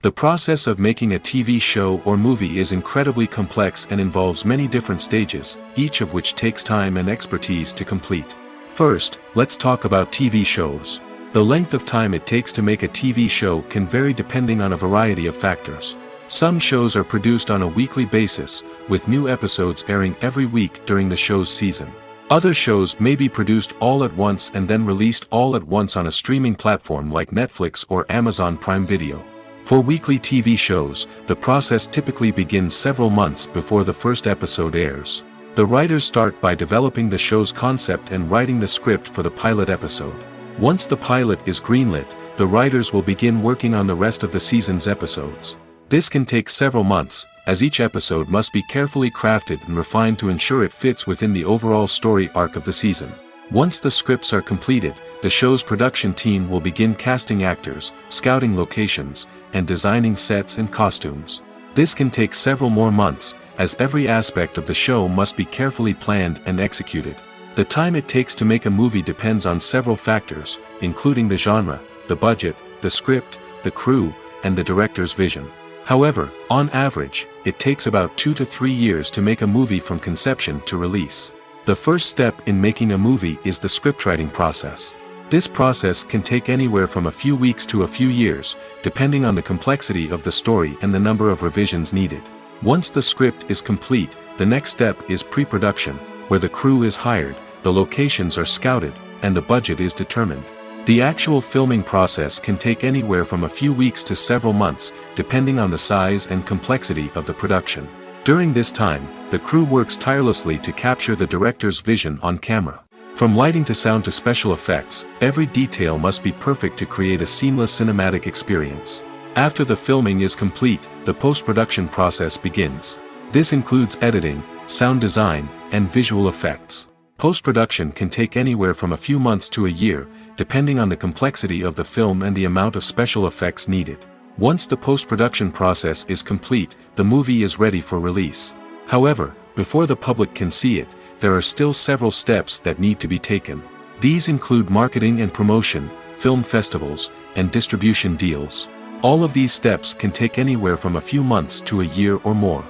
Speaker 1: The process of making a TV show or movie is incredibly complex and involves many different stages, each of which takes time and expertise to complete. First, let's talk about TV shows. The length of time it takes to make a TV show can vary depending on a variety of factors. Some shows are produced on a weekly basis, with new episodes airing every week during the show's season. Other shows may be produced all at once and then released all at once on a streaming platform like Netflix or Amazon Prime Video. For weekly TV shows, the process typically begins several months before the first episode airs. The writers start by developing the show's concept and writing the script for the pilot episode. Once the pilot is greenlit, the writers will begin working on the rest of the season's episodes. This can take several months, as each episode must be carefully crafted and refined to ensure it fits within the overall story arc of the season. Once the scripts are completed, the show's production team will begin casting actors, scouting locations, and designing sets and costumes. This can take several more months, as every aspect of the show must be carefully planned and executed. The time it takes to make a movie depends on several factors, including the genre, the budget, the script, the crew, and the director's vision. However, on average, it takes about 2 to 3 years to make a movie from conception to release. The first step in making a movie is the scriptwriting process. This process can take anywhere from a few weeks to a few years, depending on the complexity of the story and the number of revisions needed. Once the script is complete, the next step is pre-production, where the crew is hired, the locations are scouted, and the budget is determined. The actual filming process can take anywhere from a few weeks to several months, depending on the size and complexity of the production. During this time, the crew works tirelessly to capture the director's vision on camera. From lighting to sound to special effects, every detail must be perfect to create a seamless cinematic experience. After the filming is complete, the post-production process begins. This includes editing, sound design, and visual effects. Post-production can take anywhere from a few months to a year, depending on the complexity of the film and the amount of special effects needed. Once the post-production process is complete, the movie is ready for release. However, before the public can see it, there are still several steps that need to be taken. These include marketing and promotion, film festivals, and distribution deals. All of these steps can take anywhere from a few months to a year or more.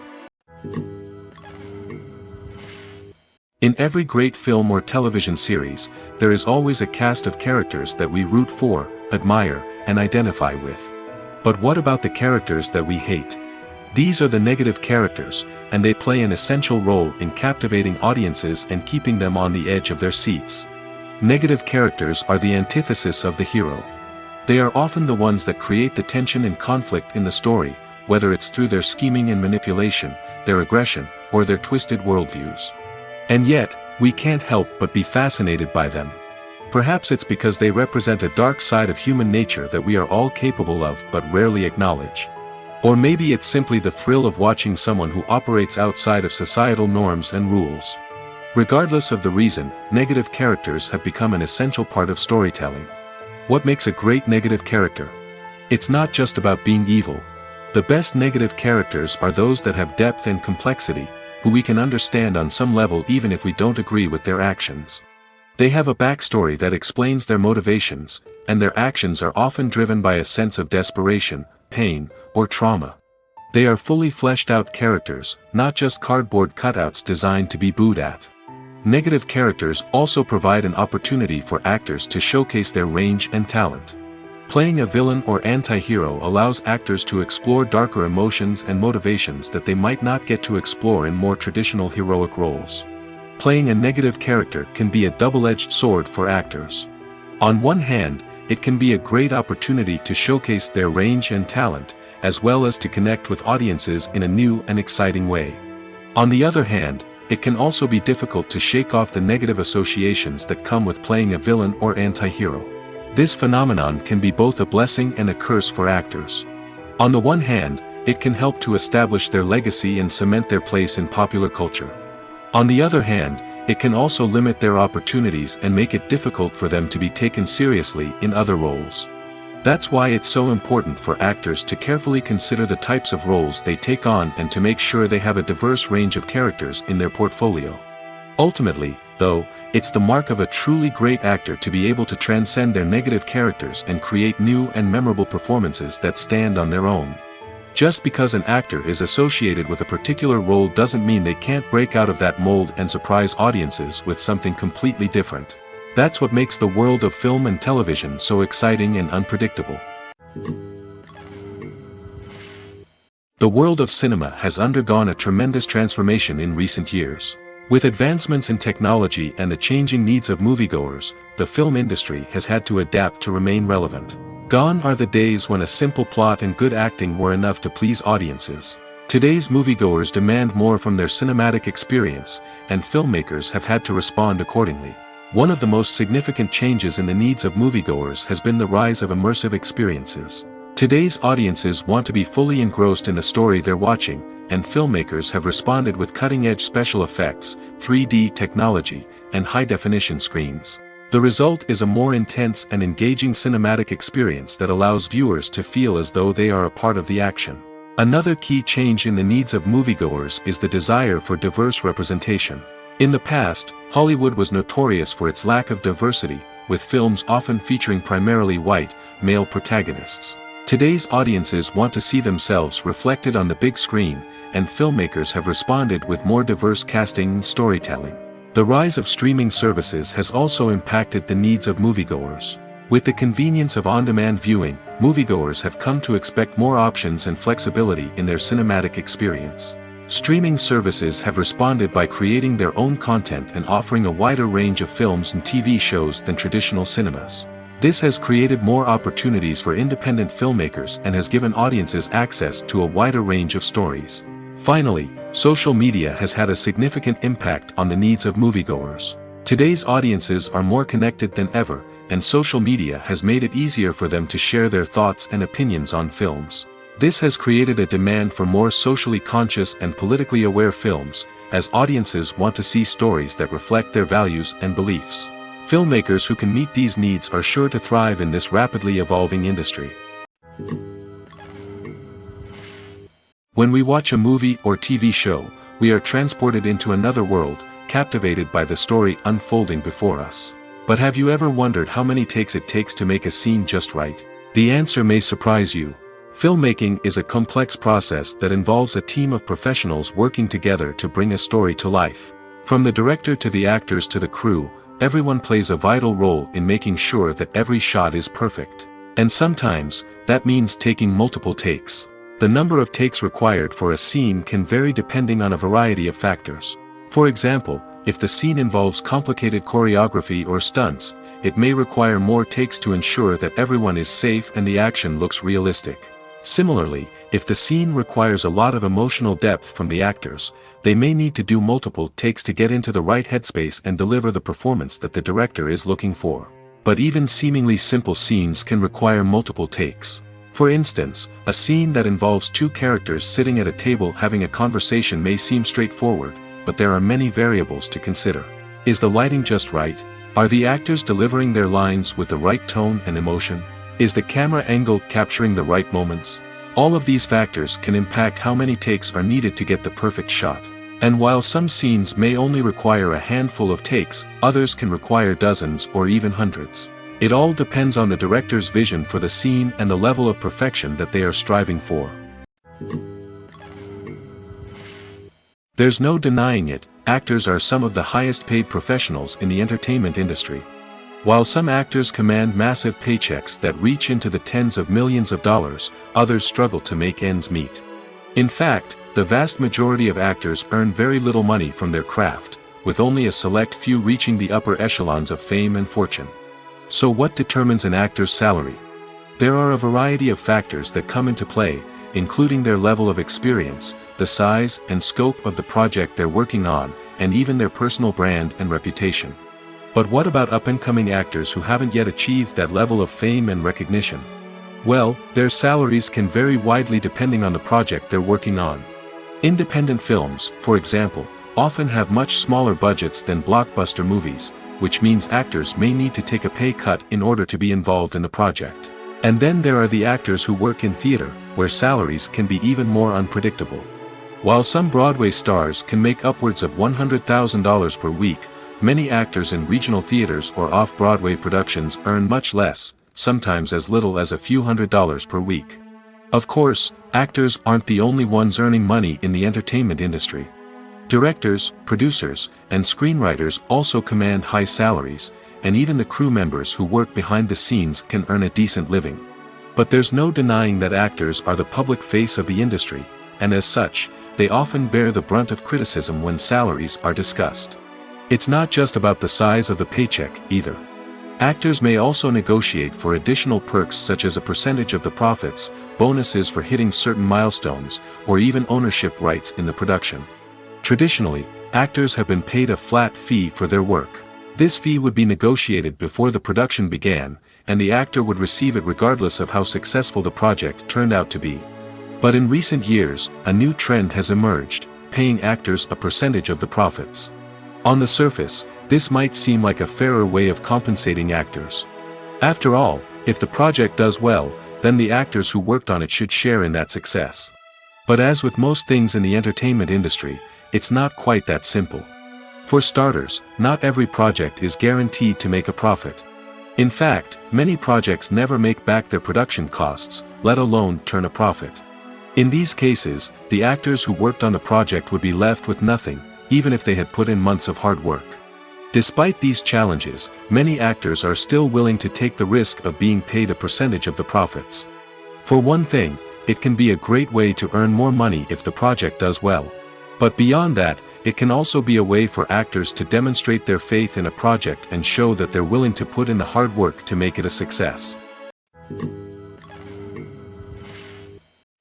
Speaker 1: In every great film or television series, there is always a cast of characters that we root for, admire, and identify with. But what about the characters that we hate? These are the negative characters, and they play an essential role in captivating audiences and keeping them on the edge of their seats. Negative characters are the antithesis of the hero. They are often the ones that create the tension and conflict in the story, whether it's through their scheming and manipulation, their aggression, or their twisted worldviews. And yet, we can't help but be fascinated by them. Perhaps it's because they represent a dark side of human nature that we are all capable of but rarely acknowledge. Or maybe it's simply the thrill of watching someone who operates outside of societal norms and rules. Regardless of the reason, negative characters have become an essential part of storytelling. What makes a great negative character? It's not just about being evil. The best negative characters are those that have depth and complexity, who we can understand on some level even if we don't agree with their actions. They have a backstory that explains their motivations, and their actions are often driven by a sense of desperation, pain, or trauma. They are fully fleshed out characters, not just cardboard cutouts designed to be booed at. Negative characters also provide an opportunity for actors to showcase their range and talent. Playing a villain or anti-hero allows actors to explore darker emotions and motivations that they might not get to explore in more traditional heroic roles. Playing a negative character can be a double-edged sword for actors. On one hand, it can be a great opportunity to showcase their range and talent, as well as to connect with audiences in a new and exciting way. On the other hand, it can also be difficult to shake off the negative associations that come with playing a villain or anti-hero. This phenomenon can be both a blessing and a curse for actors. On the one hand, it can help to establish their legacy and cement their place in popular culture. On the other hand, it can also limit their opportunities and make it difficult for them to be taken seriously in other roles. That's why it's so important for actors to carefully consider the types of roles they take on and to make sure they have a diverse range of characters in their portfolio. Ultimately, though, it's the mark of a truly great actor to be able to transcend their negative characters and create new and memorable performances that stand on their own. Just because an actor is associated with a particular role doesn't mean they can't break out of that mold and surprise audiences with something completely different. That's what makes the world of film and television so exciting and unpredictable. The world of cinema has undergone a tremendous transformation in recent years. With advancements in technology and the changing needs of moviegoers, the film industry has had to adapt to remain relevant. Gone are the days when a simple plot and good acting were enough to please audiences. Today's moviegoers demand more from their cinematic experience, and filmmakers have had to respond accordingly. One of the most significant changes in the needs of moviegoers has been the rise of immersive experiences. Today's audiences want to be fully engrossed in the story they're watching, and filmmakers have responded with cutting-edge special effects, 3D technology, and high-definition screens. The result is a more intense and engaging cinematic experience that allows viewers to feel as though they are a part of the action. Another key change in the needs of moviegoers is the desire for diverse representation. In the past, Hollywood was notorious for its lack of diversity, with films often featuring primarily white, male protagonists. Today's audiences want to see themselves reflected on the big screen, and filmmakers have responded with more diverse casting and storytelling. The rise of streaming services has also impacted the needs of moviegoers. With the convenience of on-demand viewing, moviegoers have come to expect more options and flexibility in their cinematic experience. Streaming services have responded by creating their own content and offering a wider range of films and TV shows than traditional cinemas. This has created more opportunities for independent filmmakers and has given audiences access to a wider range of stories. Finally, social media has had a significant impact on the needs of moviegoers. Today's audiences are more connected than ever, and social media has made it easier for them to share their thoughts and opinions on films. This has created a demand for more socially conscious and politically aware films, as audiences want to see stories that reflect their values and beliefs. Filmmakers who can meet these needs are sure to thrive in this rapidly evolving industry. When we watch a movie or TV show, we are transported into another world, captivated by the story unfolding before us. But have you ever wondered how many takes it takes to make a scene just right? The answer may surprise you. Filmmaking is a complex process that involves a team of professionals working together to bring a story to life. From the director to the actors to the crew, everyone plays a vital role in making sure that every shot is perfect. And sometimes, that means taking multiple takes. The number of takes required for a scene can vary depending on a variety of factors. For example, if the scene involves complicated choreography or stunts, it may require more takes to ensure that everyone is safe and the action looks realistic. Similarly, if the scene requires a lot of emotional depth from the actors, they may need to do multiple takes to get into the right headspace and deliver the performance that the director is looking for. But even seemingly simple scenes can require multiple takes. For instance, a scene that involves two characters sitting at a table having a conversation may seem straightforward, but there are many variables to consider. Is the lighting just right? Are the actors delivering their lines with the right tone and emotion? Is the camera angle capturing the right moments? All of these factors can impact how many takes are needed to get the perfect shot. And while some scenes may only require a handful of takes, others can require dozens or even hundreds. It all depends on the director's vision for the scene and the level of perfection that they are striving for. There's no denying it, actors are some of the highest paid professionals in the entertainment industry. While some actors command massive paychecks that reach into the tens of millions of dollars, others struggle to make ends meet. In fact, the vast majority of actors earn very little money from their craft, with only a select few reaching the upper echelons of fame and fortune. So what determines an actor's salary? There are a variety of factors that come into play, including their level of experience, the size and scope of the project they're working on, and even their personal brand and reputation. But what about up-and-coming actors who haven't yet achieved that level of fame and recognition? Well, their salaries can vary widely depending on the project they're working on. Independent films, for example, often have much smaller budgets than blockbuster movies, which means actors may need to take a pay cut in order to be involved in the project. And then there are the actors who work in theater, where salaries can be even more unpredictable. While some Broadway stars can make upwards of $100,000 per week, many actors in regional theaters or off-Broadway productions earn much less, sometimes as little as a few $100s per week. Of course, actors aren't the only ones earning money in the entertainment industry. Directors, producers, and screenwriters also command high salaries, and even the crew members who work behind the scenes can earn a decent living. But there's no denying that actors are the public face of the industry, and as such, they often bear the brunt of criticism when salaries are discussed. It's not just about the size of the paycheck, either. Actors may also negotiate for additional perks such as a percentage of the profits, bonuses for hitting certain milestones, or even ownership rights in the production. Traditionally, actors have been paid a flat fee for their work. This fee would be negotiated before the production began, and the actor would receive it regardless of how successful the project turned out to be. But in recent years, a new trend has emerged, paying actors a percentage of the profits. On the surface, this might seem like a fairer way of compensating actors. After all, if the project does well, then the actors who worked on it should share in that success. But as with most things in the entertainment industry, it's not quite that simple. For starters, not every project is guaranteed to make a profit. In fact, many projects never make back their production costs, let alone turn a profit. In these cases, the actors who worked on the project would be left with nothing, even if they had put in months of hard work. Despite these challenges, many actors are still willing to take the risk of being paid a percentage of the profits. For one thing, it can be a great way to earn more money if the project does well. But beyond that, it can also be a way for actors to demonstrate their faith in a project and show that they're willing to put in the hard work to make it a success.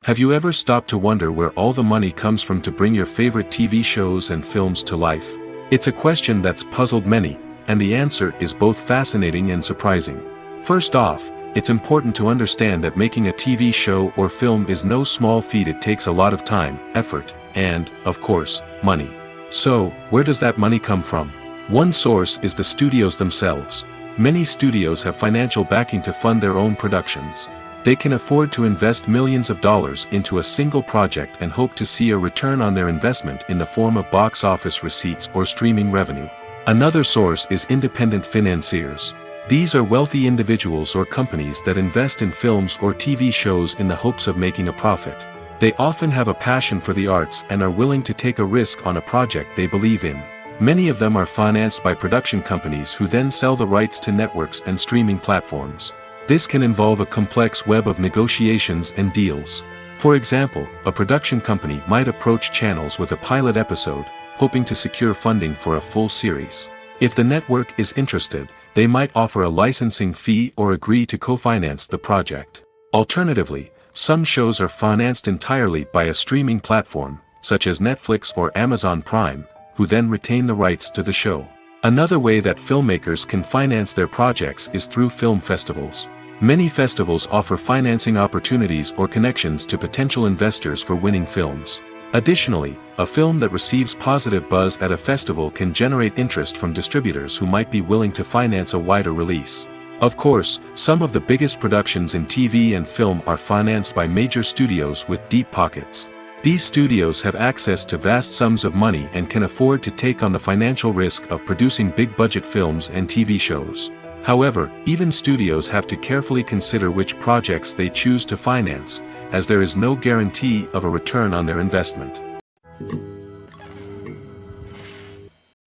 Speaker 1: Have you ever stopped to wonder where all the money comes from to bring your favorite TV shows and films to life? It's a question that's puzzled many, and the answer is both fascinating and surprising. First off, it's important to understand that making a TV show or film is no small feat. It takes a lot of time, effort, and, of course, money. So, where does that money come from? One source is the studios themselves. Many studios have financial backing to fund their own productions. They can afford to invest millions of dollars into a single project and hope to see a return on their investment in the form of box office receipts or streaming revenue. Another source is independent financiers. These are wealthy individuals or companies that invest in films or TV shows in the hopes of making a profit. They often have a passion for the arts and are willing to take a risk on a project they believe in. Many of them are financed by production companies who then sell the rights to networks and streaming platforms. This can involve a complex web of negotiations and deals. For example, a production company might approach channels with a pilot episode, hoping to secure funding for a full series. If the network is interested, they might offer a licensing fee or agree to co-finance the project. Alternatively, some shows are financed entirely by a streaming platform, such as Netflix or Amazon Prime, who then retain the rights to the show. Another way that filmmakers can finance their projects is through film festivals. Many festivals offer financing opportunities or connections to potential investors for winning films. Additionally, a film that receives positive buzz at a festival can generate interest from distributors who might be willing to finance a wider release. Of course, some of the biggest productions in TV and film are financed by major studios with deep pockets. These studios have access to vast sums of money and can afford to take on the financial risk of producing big-budget films and TV shows. However, even studios have to carefully consider which projects they choose to finance, as there is no guarantee of a return on their investment.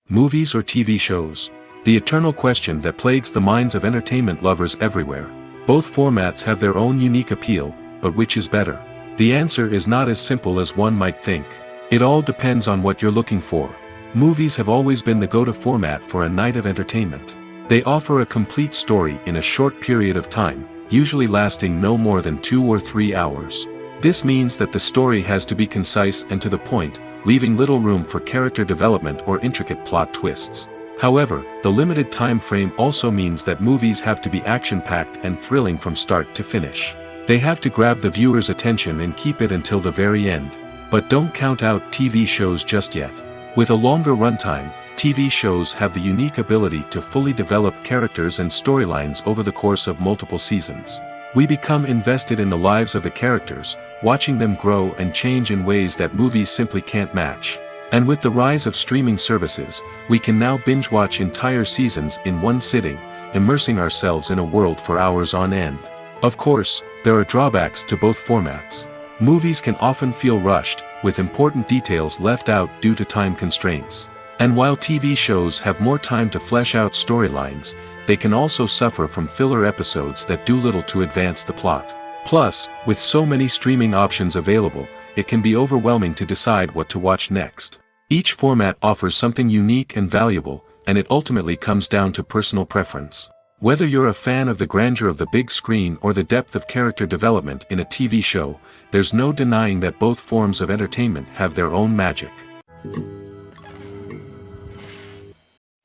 Speaker 1: Movies or TV shows? The eternal question that plagues the minds of entertainment lovers everywhere. Both formats have their own unique appeal, but which is better? The answer is not as simple as one might think. It all depends on what you're looking for. Movies have always been the go-to format for a night of entertainment. They offer a complete story in a short period of time, usually lasting no more than 2 or 3 hours. This means that the story has to be concise and to the point, leaving little room for character development or intricate plot twists. However, the limited time frame also means that movies have to be action-packed and thrilling from start to finish. They have to grab the viewer's attention and keep it until the very end. But don't count out TV shows just yet. With a longer runtime, TV shows have the unique ability to fully develop characters and storylines over the course of multiple seasons. We become invested in the lives of the characters, watching them grow and change in ways that movies simply can't match. And with the rise of streaming services, we can now binge-watch entire seasons in one sitting, immersing ourselves in a world for hours on end. Of course, there are drawbacks to both formats. Movies can often feel rushed, with important details left out due to time constraints. And while TV shows have more time to flesh out storylines, they can also suffer from filler episodes that do little to advance the plot. Plus, with so many streaming options available, it can be overwhelming to decide what to watch next. Each format offers something unique and valuable, and it ultimately comes down to personal preference. Whether you're a fan of the grandeur of the big screen or the depth of character development in a TV show, there's no denying that both forms of entertainment have their own magic.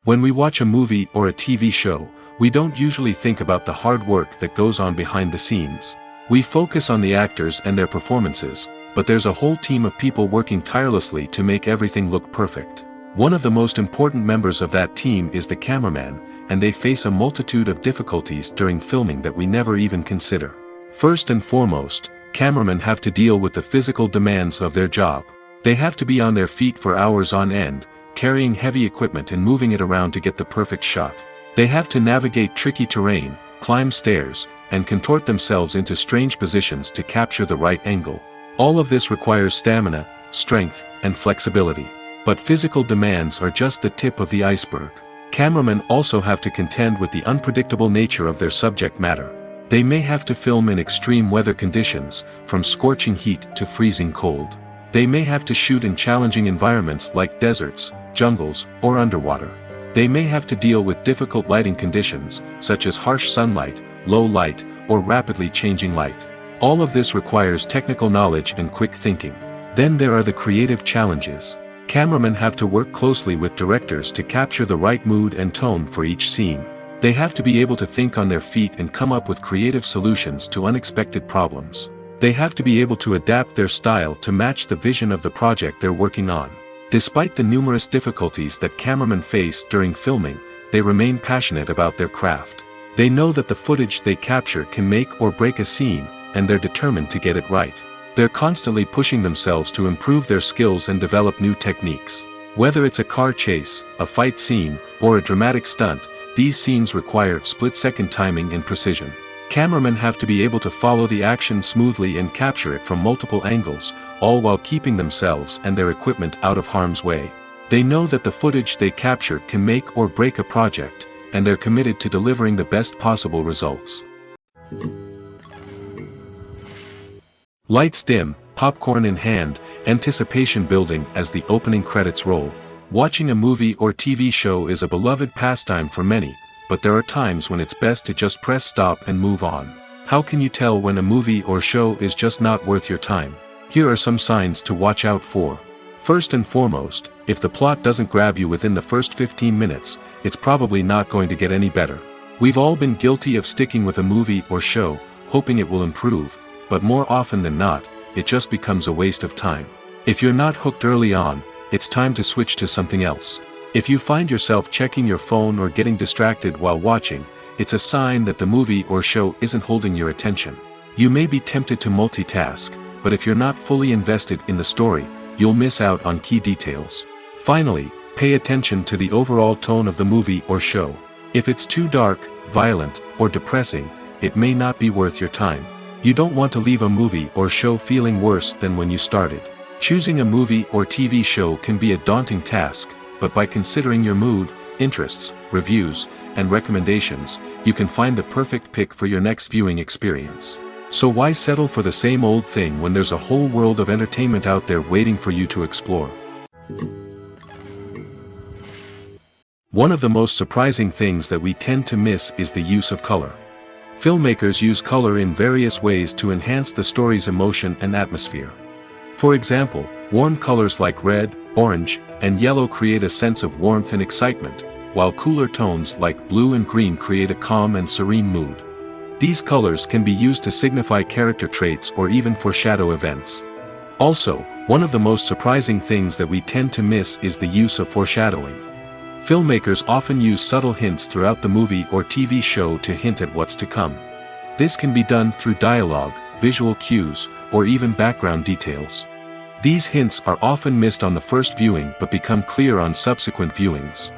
Speaker 1: When we watch a movie or a TV show, we don't usually think about the hard work that goes on behind the scenes. We focus on the actors and their performances, but there's a whole team of people working tirelessly to make everything look perfect. One of the most important members of that team is the cameraman, and they face a multitude of difficulties during filming that we never even consider. First and foremost, cameramen have to deal with the physical demands of their job. They have to be on their feet for hours on end, carrying heavy equipment and moving it around to get the perfect shot. They have to navigate tricky terrain, climb stairs, and contort themselves into strange positions to capture the right angle. All of this requires stamina, strength, and flexibility. But physical demands are just the tip of the iceberg. Cameramen also have to contend with the unpredictable nature of their subject matter. They may have to film in extreme weather conditions, from scorching heat to freezing cold. They may have to shoot in challenging environments like deserts, jungles, or underwater. They may have to deal with difficult lighting conditions, such as harsh sunlight, low light, or rapidly changing light. All of this requires technical knowledge and quick thinking. Then there are the creative challenges. Cameramen have to work closely with directors to capture the right mood and tone for each scene. They have to be able to think on their feet and come up with creative solutions to unexpected problems. They have to be able to adapt their style to match the vision of the project they're working on. Despite the numerous difficulties that cameramen face during filming, they remain passionate about their craft. They know that the footage they capture can make or break a scene, and they're determined to get it right. They're constantly pushing themselves to improve their skills and develop new techniques. Whether it's a car chase, a fight scene, or a dramatic stunt, these scenes require split-second timing and precision. Cameramen have to be able to follow the action smoothly and capture it from multiple angles, all while keeping themselves and their equipment out of harm's way. They know that the footage they capture can make or break a project, and they're committed to delivering the best possible results. Lights dim, popcorn in hand, anticipation building as the opening credits roll. Watching a movie or TV show is a beloved pastime for many, but there are times when it's best to just press stop and move on. How can you tell when a movie or show is just not worth your time? Here are some signs to watch out for. First and foremost, if the plot doesn't grab you within the first 15 minutes, it's probably not going to get any better. We've all been guilty of sticking with a movie or show, hoping it will improve, but more often than not, it just becomes a waste of time. If you're not hooked early on, it's time to switch to something else. If you find yourself checking your phone or getting distracted while watching, it's a sign that the movie or show isn't holding your attention. You may be tempted to multitask, but if you're not fully invested in the story, you'll miss out on key details. Finally, pay attention to the overall tone of the movie or show. If it's too dark, violent, or depressing, it may not be worth your time. You don't want to leave a movie or show feeling worse than when you started. Choosing a movie or TV show can be a daunting task, but by considering your mood, interests, reviews, and recommendations, you can find the perfect pick for your next viewing experience. So why settle for the same old thing when there's a whole world of entertainment out there waiting for you to explore? One of the most surprising things that we tend to miss is the use of color. Filmmakers use color in various ways to enhance the story's emotion and atmosphere. For example, warm colors like red, orange, and yellow create a sense of warmth and excitement, while cooler tones like blue and green create a calm and serene mood. These colors can be used to signify character traits or even foreshadow events. Also, one of the most surprising things that we tend to miss is the use of foreshadowing. Filmmakers often use subtle hints throughout the movie or TV show to hint at what's to come. This can be done through dialogue, visual cues, or even background details. These hints are often missed on the first viewing but become clear on subsequent viewings.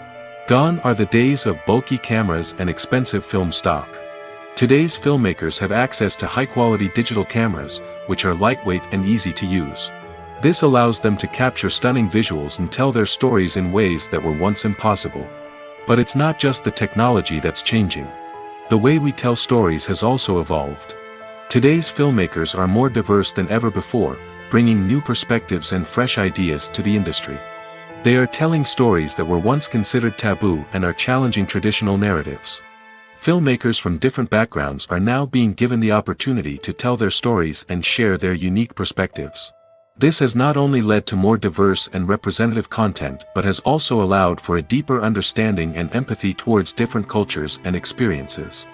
Speaker 1: Gone are the days of bulky cameras and expensive film stock. Today's filmmakers have access to high-quality digital cameras, which are lightweight and easy to use. This allows them to capture stunning visuals and tell their stories in ways that were once impossible. But it's not just the technology that's changing. The way we tell stories has also evolved. Today's filmmakers are more diverse than ever before, bringing new perspectives and fresh ideas to the industry. They are telling stories that were once considered taboo and are challenging traditional narratives. Filmmakers from different backgrounds are now being given the opportunity to tell their stories and share their unique perspectives. This has not only led to more diverse and representative content but has also allowed for a deeper understanding and empathy towards different cultures and experiences.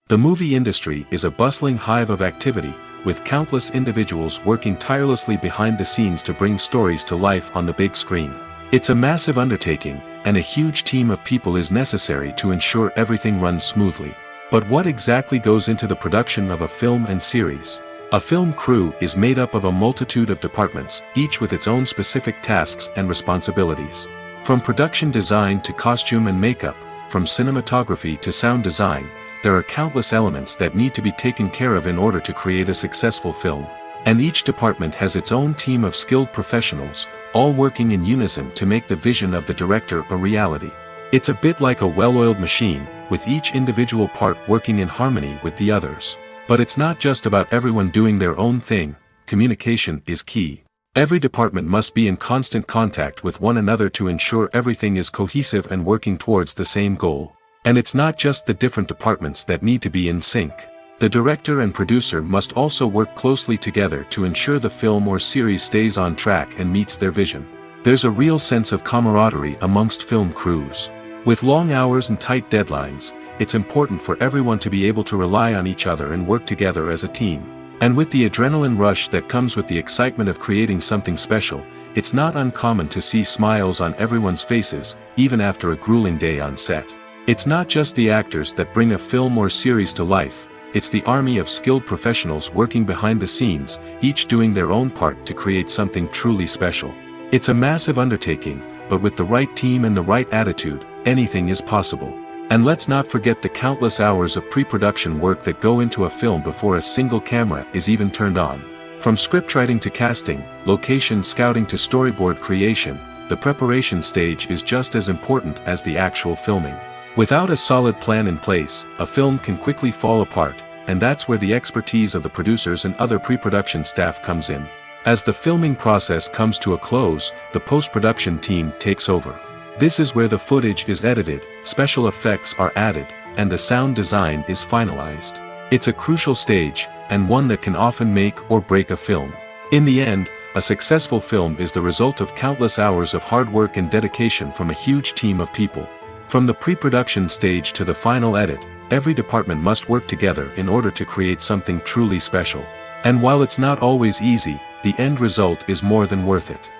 Speaker 1: The movie industry is a bustling hive of activity, with countless individuals working tirelessly behind the scenes to bring stories to life on the big screen. It's a massive undertaking, and a huge team of people is necessary to ensure everything runs smoothly. But what exactly goes into the production of a film and series? A film crew is made up of a multitude of departments, each with its own specific tasks and responsibilities. From production design to costume and makeup, from cinematography to sound design, there are countless elements that need to be taken care of in order to create a successful film. And each department has its own team of skilled professionals, all working in unison to make the vision of the director a reality. It's a bit like a well-oiled machine, with each individual part working in harmony with the others. But it's not just about everyone doing their own thing. Communication is key. Every department must be in constant contact with one another to ensure everything is cohesive and working towards the same goal. And it's not just the different departments that need to be in sync. The director and producer must also work closely together to ensure the film or series stays on track and meets their vision. There's a real sense of camaraderie amongst film crews. With long hours and tight deadlines, it's important for everyone to be able to rely on each other and work together as a team. And with the adrenaline rush that comes with the excitement of creating something special, it's not uncommon to see smiles on everyone's faces, even after a grueling day on set. It's not just the actors that bring a film or series to life, it's the army of skilled professionals working behind the scenes, each doing their own part to create something truly special. It's a massive undertaking, but with the right team and the right attitude, anything is possible. And let's not forget the countless hours of pre-production work that go into a film before a single camera is even turned on. From scriptwriting to casting, location scouting to storyboard creation, the preparation stage is just as important as the actual filming. Without a solid plan in place, a film can quickly fall apart, and that's where the expertise of the producers and other pre-production staff comes in. As the filming process comes to a close, the post-production team takes over. This is where the footage is edited, special effects are added, and the sound design is finalized. It's a crucial stage, and one that can often make or break a film. In the end, a successful film is the result of countless hours of hard work and dedication from a huge team of people. From the pre-production stage to the final edit, every department must work together in order to create something truly special. And while it's not always easy, the end result is more than worth it.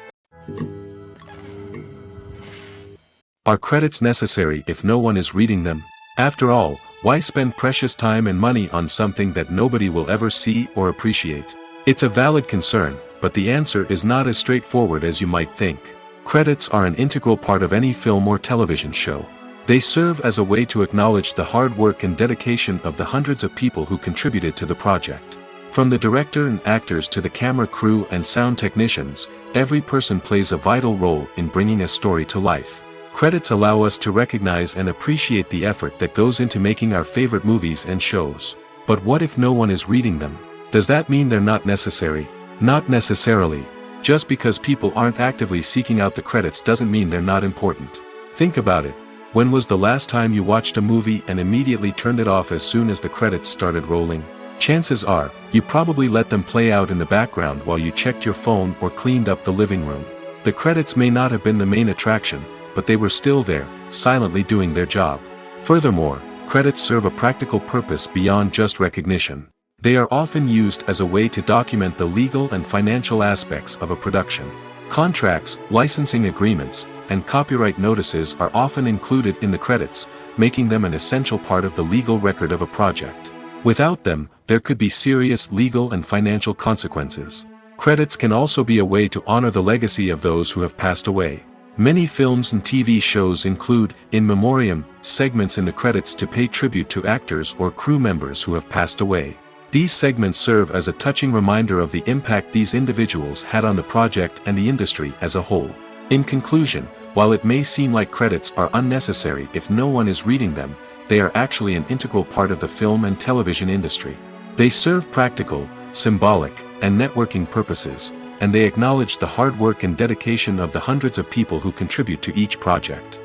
Speaker 1: Are credits necessary if no one is reading them? After all, why spend precious time and money on something that nobody will ever see or appreciate? It's a valid concern, but the answer is not as straightforward as you might think. Credits are an integral part of any film or television show. They serve as a way to acknowledge the hard work and dedication of the hundreds of people who contributed to the project. From the director and actors to the camera crew and sound technicians, every person plays a vital role in bringing a story to life. Credits allow us to recognize and appreciate the effort that goes into making our favorite movies and shows. But what if no one is reading them? Does that mean they're not necessary? Not necessarily. Just because people aren't actively seeking out the credits doesn't mean they're not important. Think about it. When was the last time you watched a movie and immediately turned it off as soon as the credits started rolling? Chances are, you probably let them play out in the background while you checked your phone or cleaned up the living room. The credits may not have been the main attraction, but they were still there, silently doing their job. Furthermore, credits serve a practical purpose beyond just recognition. They are often used as a way to document the legal and financial aspects of a production. Contracts, licensing agreements, and copyright notices are often included in the credits, making them an essential part of the legal record of a project. Without them, there could be serious legal and financial consequences. Credits can also be a way to honor the legacy of those who have passed away. Many films and TV shows include, in memoriam, segments in the credits to pay tribute to actors or crew members who have passed away. These segments serve as a touching reminder of the impact these individuals had on the project and the industry as a whole. In conclusion, while it may seem like credits are unnecessary if no one is reading them, they are actually an integral part of the film and television industry. They serve practical, symbolic, and networking purposes, and they acknowledge the hard work and dedication of the hundreds of people who contribute to each project.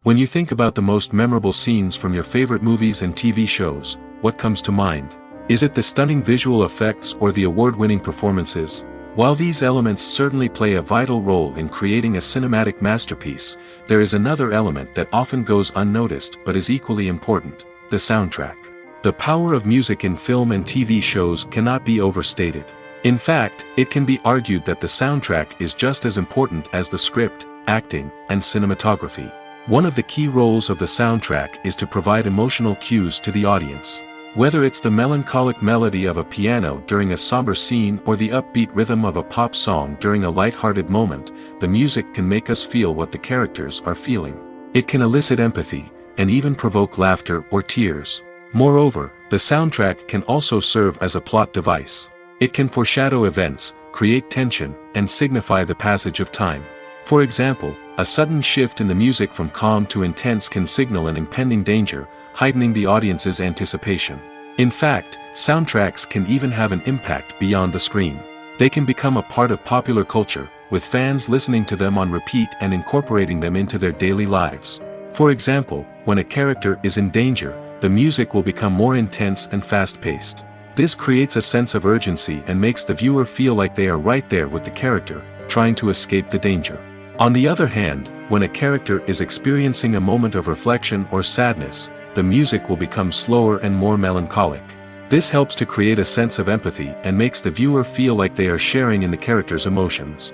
Speaker 1: When you think about the most memorable scenes from your favorite movies and TV shows, what comes to mind? Is it the stunning visual effects or the award-winning performances? While these elements certainly play a vital role in creating a cinematic masterpiece, there is another element that often goes unnoticed but is equally important: the soundtrack. The power of music in film and TV shows cannot be overstated. In fact, it can be argued that the soundtrack is just as important as the script, acting, and cinematography. One of the key roles of the soundtrack is to provide emotional cues to the audience. Whether it's the melancholic melody of a piano during a somber scene or the upbeat rhythm of a pop song during a light-hearted moment, the music can make us feel what the characters are feeling. It can elicit empathy, and even provoke laughter or tears. Moreover, the soundtrack can also serve as a plot device. It can foreshadow events, create tension, and signify the passage of time. For example, a sudden shift in the music from calm to intense can signal an impending danger, heightening the audience's anticipation. In fact, soundtracks can even have an impact beyond the screen. They can become a part of popular culture, with fans listening to them on repeat and incorporating them into their daily lives. For example, when a character is in danger, the music will become more intense and fast-paced. This creates a sense of urgency and makes the viewer feel like they are right there with the character, trying to escape the danger. On the other hand, when a character is experiencing a moment of reflection or sadness, the music will become slower and more melancholic. This helps to create a sense of empathy and makes the viewer feel like they are sharing in the character's emotions.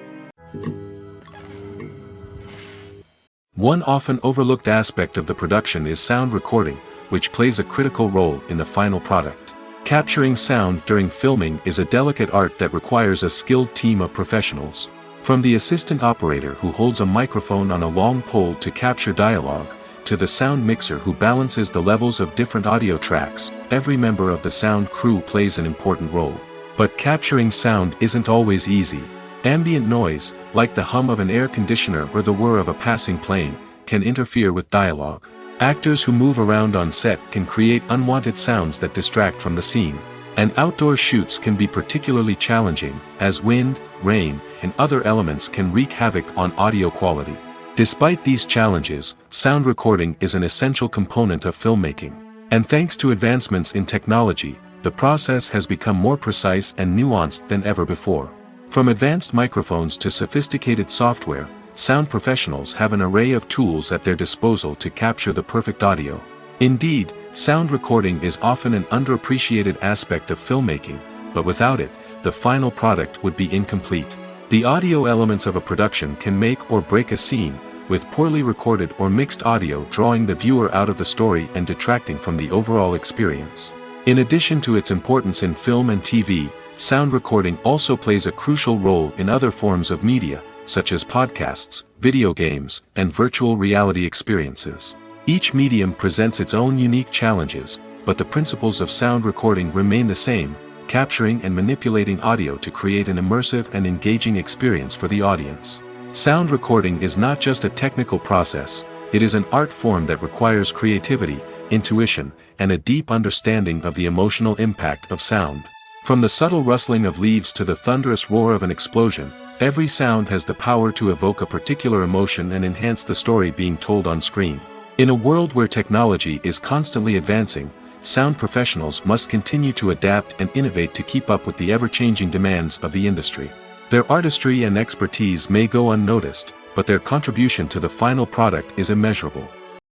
Speaker 1: One often overlooked aspect of the production is sound recording, which plays a critical role in the final product. Capturing sound during filming is a delicate art that requires a skilled team of professionals. From the assistant operator who holds a microphone on a long pole to capture dialogue, to the sound mixer who balances the levels of different audio tracks, every member of the sound crew plays an important role. But capturing sound isn't always easy. Ambient noise, like the hum of an air conditioner or the whir of a passing plane, can interfere with dialogue. Actors who move around on set can create unwanted sounds that distract from the scene. And outdoor shoots can be particularly challenging, as wind, rain, and other elements can wreak havoc on audio quality. Despite these challenges, sound recording is an essential component of filmmaking. And thanks to advancements in technology, the process has become more precise and nuanced than ever before. From advanced microphones to sophisticated software, sound professionals have an array of tools at their disposal to capture the perfect audio. Indeed, sound recording is often an underappreciated aspect of filmmaking, but without it, the final product would be incomplete. The audio elements of a production can make or break a scene, with poorly recorded or mixed audio drawing the viewer out of the story and detracting from the overall experience. In addition to its importance in film and TV, sound recording also plays a crucial role in other forms of media, such as podcasts, video games, and virtual reality experiences. Each medium presents its own unique challenges, but the principles of sound recording remain the same: capturing and manipulating audio to create an immersive and engaging experience for the audience. Sound recording is not just a technical process, it is an art form that requires creativity, intuition, and a deep understanding of the emotional impact of sound. From the subtle rustling of leaves to the thunderous roar of an explosion, every sound has the power to evoke a particular emotion and enhance the story being told on screen. In a world where technology is constantly advancing, sound professionals must continue to adapt and innovate to keep up with the ever-changing demands of the industry. Their artistry and expertise may go unnoticed, but their contribution to the final product is immeasurable.